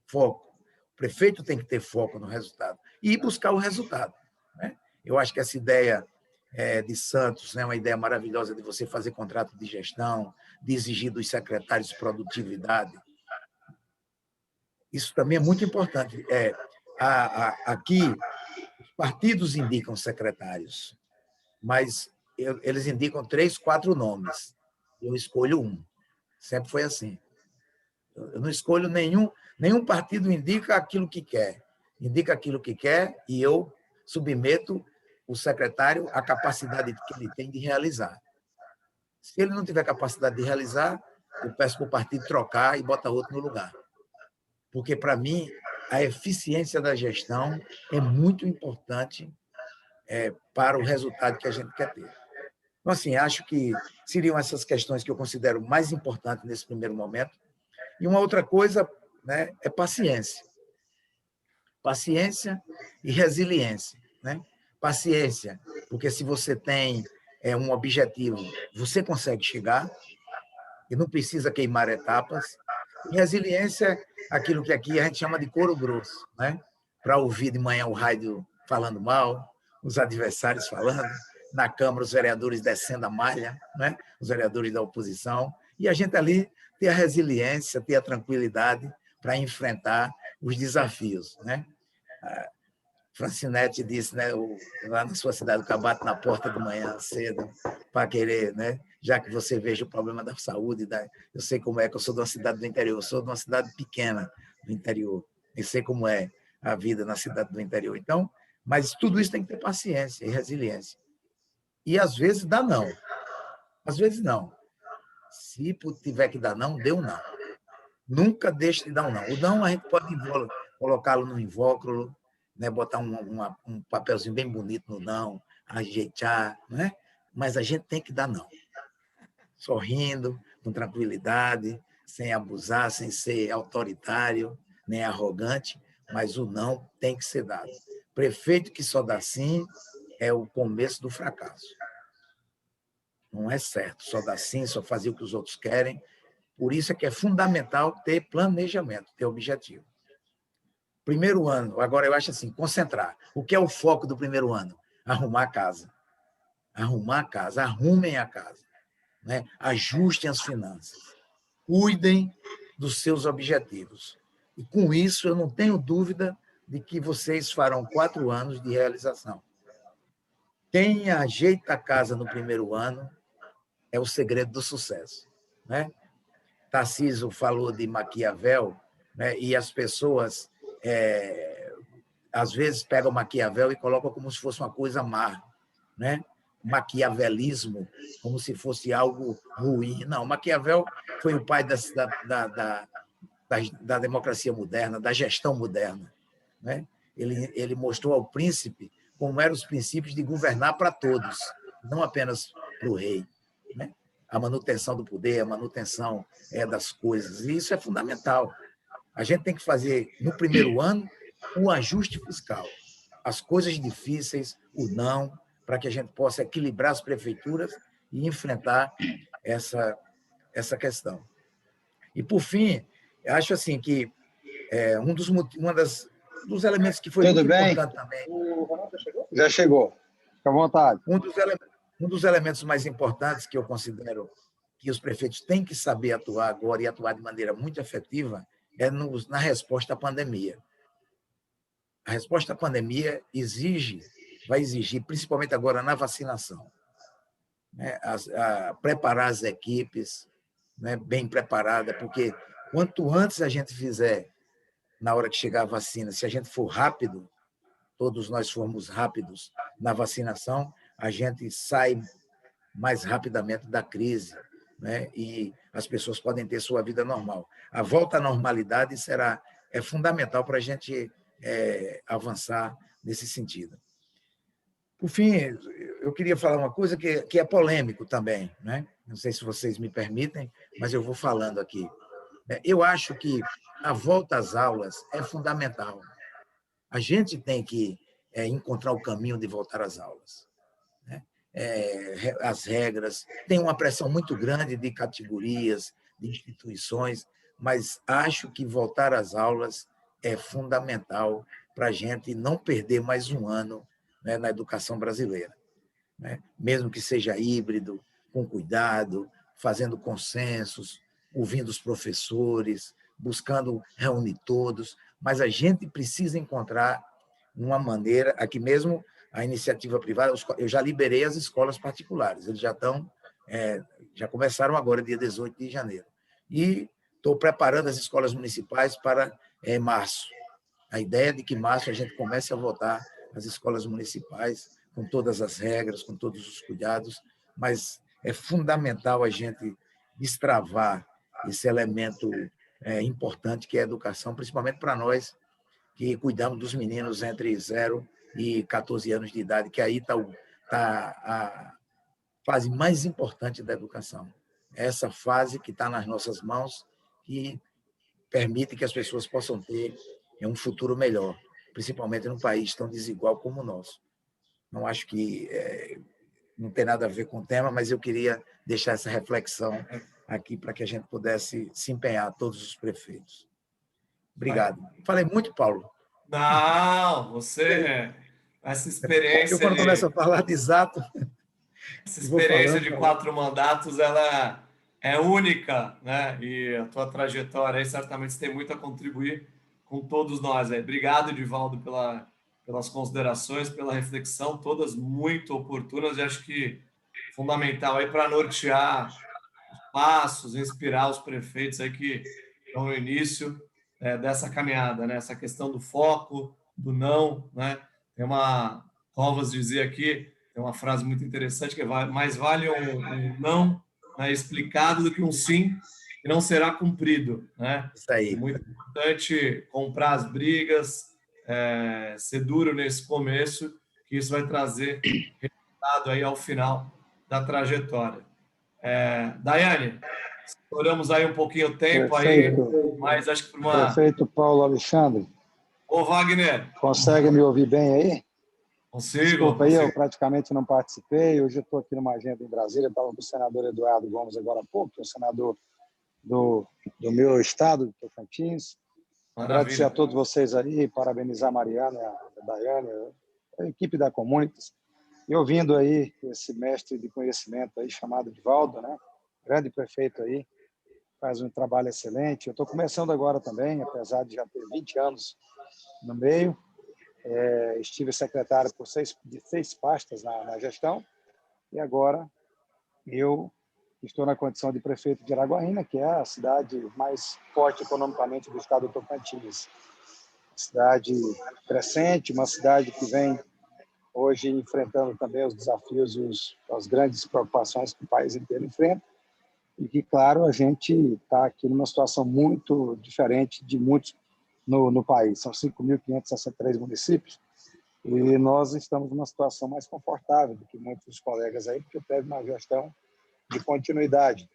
Foco. O prefeito tem que ter foco no resultado e buscar o resultado. Né? Eu acho que essa ideia de Santos, né, uma ideia maravilhosa de você fazer contrato de gestão, de exigir dos secretários produtividade. Isso também é muito importante. Aqui, os partidos indicam secretários, mas eles indicam 3, 4 nomes. Eu escolho um. Sempre foi assim. Eu não escolho nenhum partido indica aquilo que quer. Indica aquilo que quer e eu submeto o secretário à capacidade que ele tem de realizar. Se ele não tiver capacidade de realizar, eu peço para o partido trocar e botar outro no lugar. Porque, para mim, a eficiência da gestão é muito importante para o resultado que a gente quer ter. Então, assim, acho que seriam essas questões que eu considero mais importantes nesse primeiro momento. E uma outra coisa, né, é paciência. Paciência e resiliência. Né? Paciência, porque se você tem um objetivo, você consegue chegar e não precisa queimar etapas. E resiliência, aquilo que aqui a gente chama de couro grosso, né? Para ouvir de manhã o rádio falando mal, os adversários falando, na Câmara os vereadores descendo a malha, né? Os vereadores da oposição, e a gente ali ter a resiliência, ter a tranquilidade para enfrentar os desafios. Né? Francinete disse, né, lá na sua cidade, o cara bate na porta de manhã cedo para querer, né, já que você veja o problema da saúde. Eu sei como é, que eu sou de uma cidade do interior, eu sou de uma cidade pequena do interior, eu sei como é a vida na cidade do interior. Então, mas tudo isso tem que ter paciência e resiliência. E, às vezes, dá não. Às vezes, não. Se tiver que dar não, dê um não. Nunca deixe de dar um não. O não a gente pode colocá-lo no invólucro, né? Botar um papelzinho bem bonito no não, ajeitar, né? Mas a gente tem que dar não. Sorrindo, com tranquilidade, sem abusar, sem ser autoritário, nem arrogante, mas o não tem que ser dado. Prefeito que só dá sim é o começo do fracasso. Não é certo, só dá sim, só fazer o que os outros querem. Por isso é que é fundamental ter planejamento, ter objetivo. Primeiro ano, agora eu acho assim, concentrar. O que é o foco do primeiro ano? Arrumar a casa. Arrumar a casa, arrumem a casa, né? Ajustem as finanças. Cuidem dos seus objetivos. E, com isso, eu não tenho dúvida de que vocês farão 4 anos de realização. Quem ajeita a casa no primeiro ano é o segredo do sucesso, né? Tarcísio falou de Maquiavel, né? E as pessoas, às vezes, pegam Maquiavel e colocam como se fosse uma coisa má, né? Maquiavelismo, como se fosse algo ruim. Não, Maquiavel foi o pai da democracia moderna, da gestão moderna, né? Ele mostrou ao príncipe como eram os princípios de governar para todos, não apenas para o rei, né? A manutenção do poder, a manutenção das coisas, e isso é fundamental. A gente tem que fazer, no primeiro ano, um ajuste fiscal. As coisas difíceis, o não, para que a gente possa equilibrar as prefeituras e enfrentar essa questão. E, por fim, eu acho assim que dos elementos que foi Tudo muito bem? importante também. Já chegou. Fica à vontade. Um dos elementos mais importantes que eu considero que os prefeitos têm que saber atuar agora e atuar de maneira muito efetiva é na resposta à pandemia. A resposta à pandemia vai exigir, principalmente agora na vacinação, né? Preparar as equipes, né, bem preparadas, porque quanto antes a gente fizer, na hora que chegar a vacina, se a gente for rápido, todos nós formos rápidos na vacinação, a gente sai mais rapidamente da crise, né? E as pessoas podem ter sua vida normal. A volta à normalidade é fundamental para a gente avançar nesse sentido. Por fim, eu queria falar uma coisa que é polêmico também, né? Não sei se vocês me permitem, mas eu vou falando aqui. Eu acho que a volta às aulas é fundamental. A gente tem que encontrar o caminho de voltar às aulas, né? As regras, tem uma pressão muito grande de categorias, de instituições, mas acho que voltar às aulas é fundamental para a gente não perder mais um ano, né, na educação brasileira, né? Mesmo que seja híbrido, com cuidado, fazendo consensos, ouvindo os professores, buscando reunir todos, mas a gente precisa encontrar uma maneira, aqui mesmo, a iniciativa privada, eu já liberei as escolas particulares, eles já começaram agora, dia 18 de janeiro, e estou preparando as escolas municipais para março. A ideia é de que em março a gente comece a voltar às escolas municipais, com todas as regras, com todos os cuidados, mas é fundamental a gente destravar esse elemento importante que é a educação, principalmente para nós que cuidamos dos meninos entre 0 e 14 anos de idade, que aí está a fase mais importante da educação. Essa fase que está nas nossas mãos, que permite que as pessoas possam ter um futuro melhor, principalmente num país tão desigual como o nosso. Não acho que não tem nada a ver com o tema, mas eu queria deixar essa reflexão aqui para que a gente pudesse se empenhar, todos os prefeitos. Obrigado. Falei muito, Paulo? Não, essa experiência... Eu, quando começo a falar de exato... Essa experiência de 4 mandatos, ela é única, né? E a tua trajetória aí, certamente, você tem muito a contribuir com todos nós. Obrigado, Edivaldo, pelas considerações, pela reflexão, todas muito oportunas, e acho que fundamental aí para nortear os passos, inspirar os prefeitos aí que estão no início dessa caminhada, né? Essa questão do foco, do não, né? Tem Covas dizia aqui, tem uma frase muito interessante que é mais vale um não, né, explicado do que um sim que não será cumprido, né? Isso aí. É muito importante comprar as brigas, ser duro nesse começo, que isso vai trazer resultado aí ao final da trajetória. Daiane, estouramos aí um pouquinho o tempo aí, mas acho que por uma... Prefeito Paulo Alexandre. Ô, Wagner. Consegue me ouvir bem aí? Consigo. Desculpa aí, eu praticamente não participei. Hoje eu estou aqui numa agenda em Brasília, eu estava com o senador Eduardo Gomes agora há pouco, que é o senador do meu estado, do Tocantins. Maravilha. Agradecer a todos vocês aí, parabenizar a Mariana, a Daiane, a equipe da Communities, e ouvindo aí esse mestre de conhecimento aí chamado Divaldo, né? Grande prefeito aí, faz um trabalho excelente. Eu estou começando agora também, apesar de já ter 20 anos no meio. Estive secretário de seis pastas na gestão, e agora eu estou na condição de prefeito de Araguaína, que é a cidade mais forte economicamente do estado do Tocantins. Cidade crescente, uma cidade que vem hoje enfrentando também os desafios e as grandes preocupações que o país inteiro enfrenta, e que, claro, a gente está aqui numa situação muito diferente de muitos no país. São 5.563 municípios, e nós estamos numa situação mais confortável do que muitos dos colegas aí, porque teve uma gestão de continuidade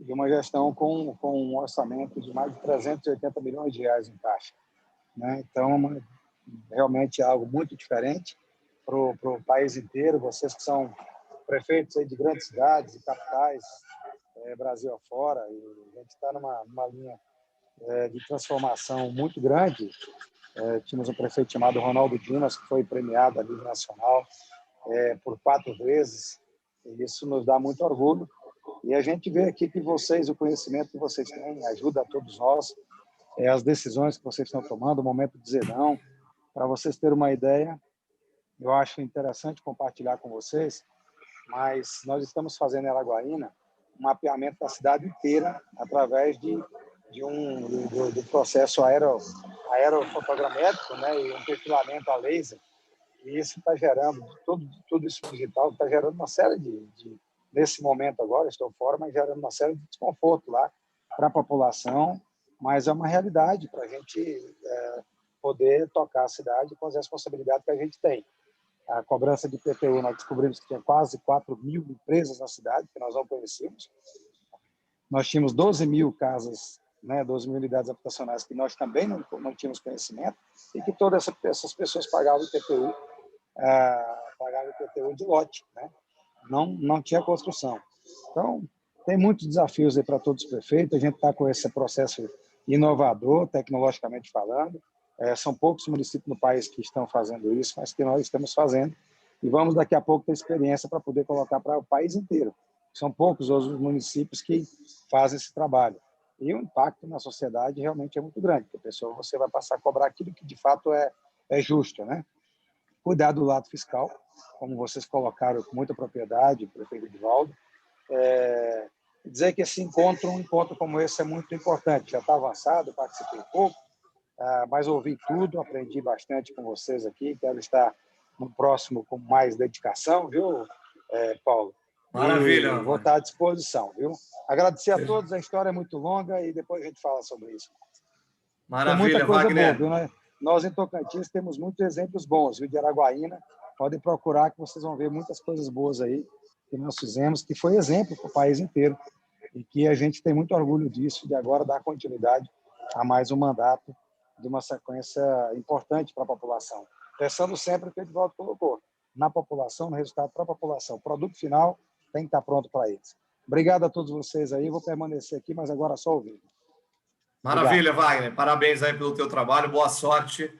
e uma gestão com um orçamento de mais de 380 milhões de reais em caixa, né? Então, realmente é algo muito diferente para o país inteiro. Vocês que são prefeitos aí de grandes cidades e capitais, Brasil afora, e a gente está numa linha de transformação muito grande. Tínhamos um prefeito chamado Ronaldo Dimas, que foi premiado a nível nacional por 4 vezes, e isso nos dá muito orgulho. E a gente vê aqui que vocês, o conhecimento que vocês têm, ajuda a todos nós, as decisões que vocês estão tomando, o momento de dizer não. Para vocês terem uma ideia, eu acho interessante compartilhar com vocês, mas nós estamos fazendo em Araguaína um mapeamento da cidade inteira através do processo aerofotogramétrico, né, e um perfilamento a laser. E isso está gerando, tudo isso digital, está gerando uma série nesse momento agora, estou fora, mas gerando uma série de desconforto lá para a população, mas é uma realidade para a gente poder tocar a cidade com as responsabilidades que a gente tem. A cobrança de IPTU, nós descobrimos que tinha quase 4.000 empresas na cidade, que nós não conhecíamos. Nós tínhamos 12.000 casas, né, 12.000 unidades habitacionais que nós também não tínhamos conhecimento, e que todas essas pessoas pagavam IPTU de lote, né? Não tinha construção. Então, tem muitos desafios aí para todos os prefeitos. A gente está com esse processo inovador, tecnologicamente falando. São poucos municípios no país que estão fazendo isso, mas que nós estamos fazendo. E vamos, daqui a pouco, ter experiência para poder colocar para o país inteiro. São poucos os municípios que fazem esse trabalho. E o impacto na sociedade realmente é muito grande, porque você vai passar a cobrar aquilo que, de fato, é justo, né? Cuidar do lado fiscal, como vocês colocaram com muita propriedade, o prefeito Divaldo. Dizer que esse um encontro como esse é muito importante. Já está avançado, participei pouco, mas ouvi tudo, aprendi bastante com vocês aqui. Quero estar no próximo com mais dedicação, viu, Paulo? Maravilha. E vou estar à disposição, viu? Agradecer a todos, a história é muito longa e depois a gente fala sobre isso. Maravilha, tem muita coisa Wagner. boa, viu, né? Nós, em Tocantins, temos muitos exemplos bons, viu, de Araguaína. Podem procurar que vocês vão ver muitas coisas boas aí que nós fizemos, que foi exemplo para o país inteiro, e que a gente tem muito orgulho disso, de agora dar continuidade a mais um mandato de uma sequência importante para a população. Pensando sempre o que o Edvaldo colocou, na população, no resultado para a população. O produto final tem que estar pronto para eles. Obrigado a todos vocês aí, vou permanecer aqui, mas agora só ouvindo. Maravilha, obrigado. Wagner. Parabéns aí pelo teu trabalho, boa sorte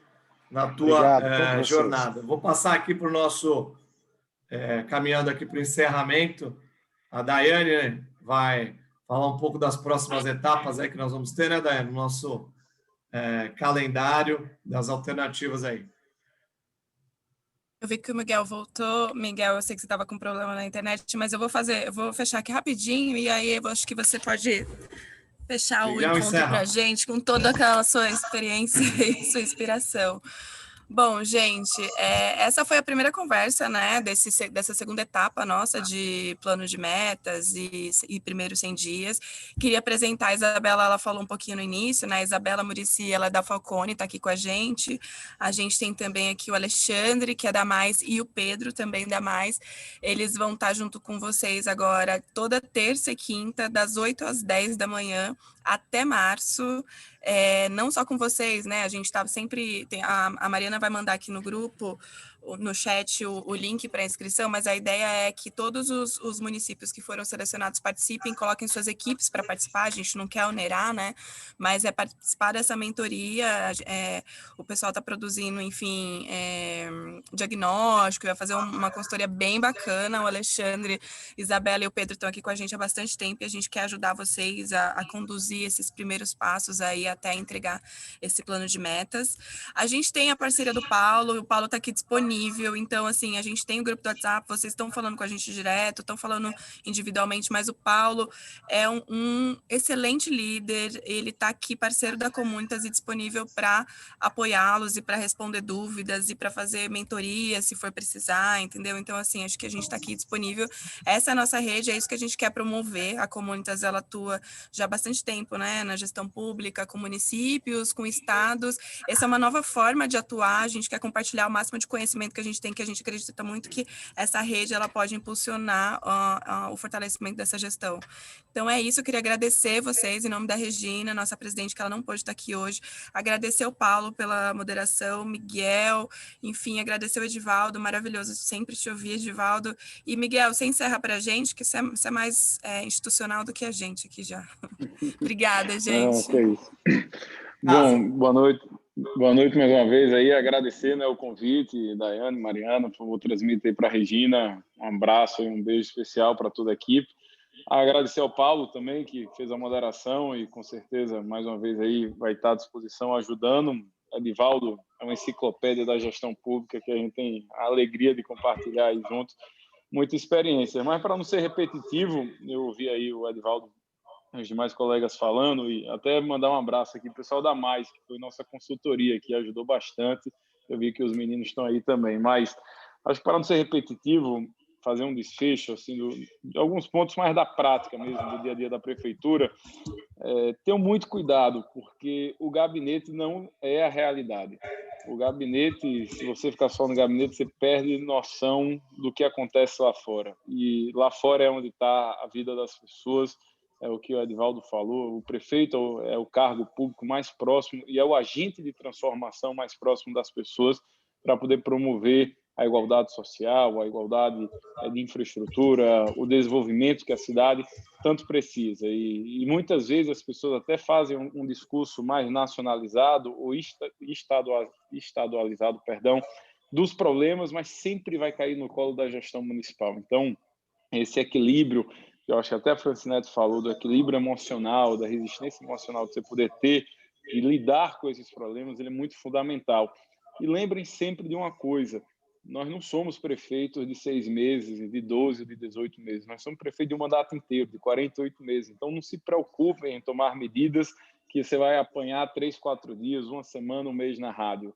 na tua jornada. Vou passar aqui para o nosso, caminhando aqui para o encerramento. A Daiane vai falar um pouco das próximas etapas aí que nós vamos ter, né, Daiane? No nosso calendário das alternativas aí. Eu vi que o Miguel voltou. Miguel, eu sei que você estava com problema na internet, mas eu vou fechar aqui rapidinho, e aí eu acho que você pode fechar o encontro para a gente com toda aquela sua experiência e sua inspiração. Bom, gente, essa foi a primeira conversa, né, dessa segunda etapa nossa de plano de metas e primeiros 100 dias. Queria apresentar a Isabela, ela falou um pouquinho no início, né, a Isabela Muricy, ela é da Falcone, está aqui com a gente. A gente tem também aqui o Alexandre, que é da Mais, e o Pedro, também da Mais. Eles vão estar junto com vocês agora toda terça e quinta, das 8 às 10 da manhã, até março. Não só com vocês, né? A gente estava sempre... A Mariana vai mandar aqui no grupo, no chat, o link para a inscrição, mas a ideia é que todos os municípios que foram selecionados participem, coloquem suas equipes para participar. A gente não quer onerar, né? Mas é participar dessa mentoria. O pessoal está produzindo, enfim, diagnóstico, vai fazer uma consultoria bem bacana. O Alexandre, Isabela e o Pedro estão aqui com a gente há bastante tempo e a gente quer ajudar vocês a conduzir esses primeiros passos aí até entregar esse plano de metas. A gente tem a parceria do Paulo, o Paulo está aqui disponível, então, assim, a gente tem o grupo do WhatsApp, vocês estão falando com a gente direto, estão falando individualmente, mas o Paulo é um excelente líder, ele está aqui, parceiro da Comunitas e disponível para apoiá-los e para responder dúvidas e para fazer mentoria, se for precisar, entendeu? Então, assim, acho que a gente está aqui disponível. Essa é a nossa rede, é isso que a gente quer promover. A Comunitas, ela atua já há bastante tempo, né, na gestão pública, com municípios, com estados. Essa é uma nova forma de atuar, a gente quer compartilhar o máximo de conhecimento que a gente tem, que a gente acredita muito que essa rede ela pode impulsionar o fortalecimento dessa gestão. Então é isso, eu queria agradecer vocês, em nome da Regina, nossa presidente, que ela não pôde estar aqui hoje, agradecer o Paulo pela moderação, Miguel, enfim, agradecer o Edivaldo, maravilhoso sempre te ouvir, Edivaldo. E Miguel, você encerra para a gente, que você é mais institucional do que a gente aqui já. Obrigada, gente. Que é isso. Bom, boa noite mais uma vez aí, agradecer, né, o convite, Daiane, Mariana, por favor, transmita aí para a Regina, um abraço e um beijo especial para toda a equipe. Agradecer ao Paulo também, que fez a moderação e com certeza, mais uma vez aí, vai estar à disposição ajudando. Edivaldo é uma enciclopédia da gestão pública que a gente tem a alegria de compartilhar aí juntos, muita experiência. Mas para não ser repetitivo, eu ouvi aí o Edivaldo, os demais colegas falando, e até mandar um abraço aqui, pessoal da Mais, que foi nossa consultoria, que ajudou bastante. Eu vi que os meninos estão aí também, mas acho que para não ser repetitivo, fazer um desfecho assim, de alguns pontos mais da prática mesmo, do dia a dia da prefeitura, tenham muito cuidado, porque o gabinete não é a realidade. O gabinete, se você ficar só no gabinete, você perde noção do que acontece lá fora. E lá fora é onde está a vida das pessoas, é o que o Edivaldo falou, o prefeito é o cargo público mais próximo e é o agente de transformação mais próximo das pessoas para poder promover a igualdade social, a igualdade de infraestrutura, o desenvolvimento que a cidade tanto precisa. E muitas vezes as pessoas até fazem um discurso mais nacionalizado ou estadualizado, dos problemas, mas sempre vai cair no colo da gestão municipal. Então, esse equilíbrio, que eu acho que até a Francineto falou, do equilíbrio emocional, da resistência emocional que você poder ter e lidar com esses problemas, ele é muito fundamental. E lembrem sempre de uma coisa, nós não somos prefeitos de 6 meses, de 12, de 18 meses, nós somos prefeitos de um mandato inteiro, de 48 meses. Então, não se preocupem em tomar medidas que você vai apanhar 3, 4 dias, uma semana, um mês na rádio.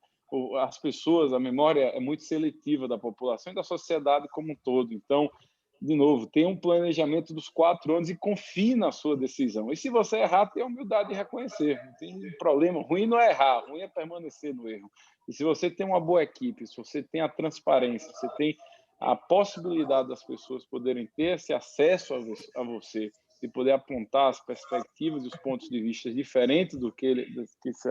As pessoas, a memória é muito seletiva da população e da sociedade como um todo. Então, de novo, tenha um planejamento dos 4 anos e confie na sua decisão. E se você errar, tenha a humildade de reconhecer. Não tem problema. Ruim não é errar, ruim é permanecer no erro. E se você tem uma boa equipe, se você tem a transparência, você tem a possibilidade das pessoas poderem ter esse acesso a você e poder apontar as perspectivas e os pontos de vista diferentes do que esse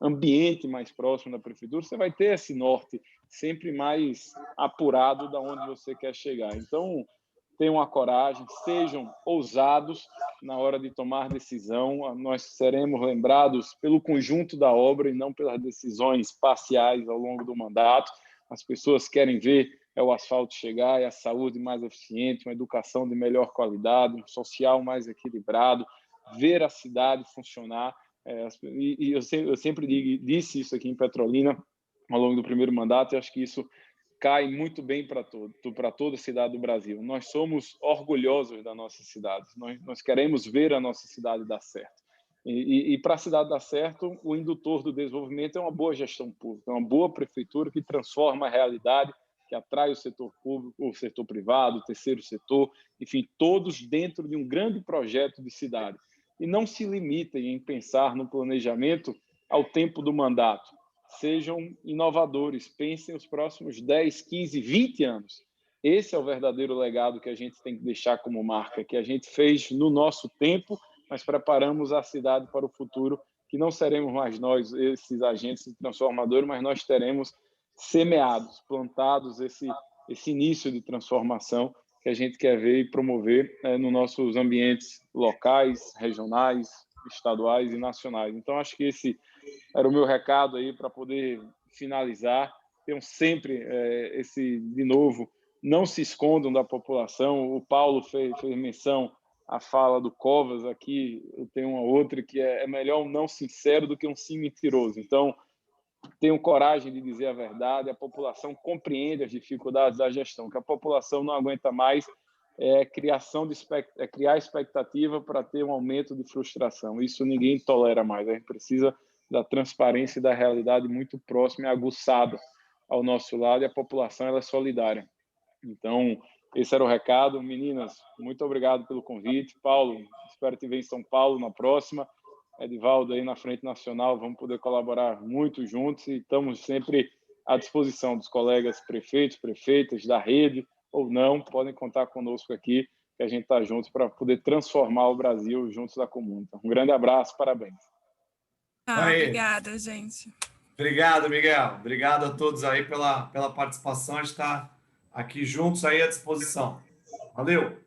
ambiente mais próximo da prefeitura, você vai ter esse norte sempre mais apurado da onde você quer chegar. Então, tenham a coragem, sejam ousados na hora de tomar decisão. Nós seremos lembrados pelo conjunto da obra e não pelas decisões parciais ao longo do mandato. As pessoas querem ver o asfalto chegar, a saúde mais eficiente, uma educação de melhor qualidade, um social mais equilibrado, ver a cidade funcionar. E eu sempre disse isso aqui em Petrolina ao longo do primeiro mandato, e acho que isso cai muito bem para toda a cidade do Brasil. Nós somos orgulhosos da nossa cidade, nós queremos ver a nossa cidade dar certo. E para a cidade dar certo, o indutor do desenvolvimento é uma boa gestão pública, uma boa prefeitura que transforma a realidade, que atrai o setor público, o setor privado, o terceiro setor, enfim, todos dentro de um grande projeto de cidade. E não se limitem em pensar no planejamento ao tempo do mandato. Sejam inovadores, pensem os próximos 10, 15, 20 anos. Esse é o verdadeiro legado que a gente tem que deixar como marca, que a gente fez no nosso tempo, mas preparamos a cidade para o futuro, que não seremos mais nós, esses agentes transformadores, mas nós teremos semeados, plantados esse início de transformação que a gente quer ver e promover nos nossos ambientes locais, regionais, estaduais e nacionais. Então, acho que esse era o meu recado aí para poder finalizar. Tenham sempre de novo, não se escondam da população. O Paulo fez menção à fala do Covas aqui, eu tenho uma outra que é melhor um não sincero do que um sim mentiroso. Então, tenham coragem de dizer a verdade, a população compreende as dificuldades da gestão, que a população não aguenta mais criar expectativa para ter um aumento de frustração. Isso ninguém tolera mais. A gente precisa da transparência e da realidade muito próxima e aguçada ao nosso lado, e a população ela é solidária. Então, esse era o recado. Meninas, muito obrigado pelo convite. Paulo, espero te ver em São Paulo na próxima. Edivaldo aí na Frente Nacional, vamos poder colaborar muito juntos e estamos sempre à disposição dos colegas prefeitos, prefeitas da rede ou não, podem contar conosco aqui, que a gente está juntos para poder transformar o Brasil juntos da Comunidade. Um grande abraço, parabéns. Obrigada, gente. Obrigado, Miguel. Obrigado a todos aí pela participação. A gente está aqui juntos aí à disposição. Valeu!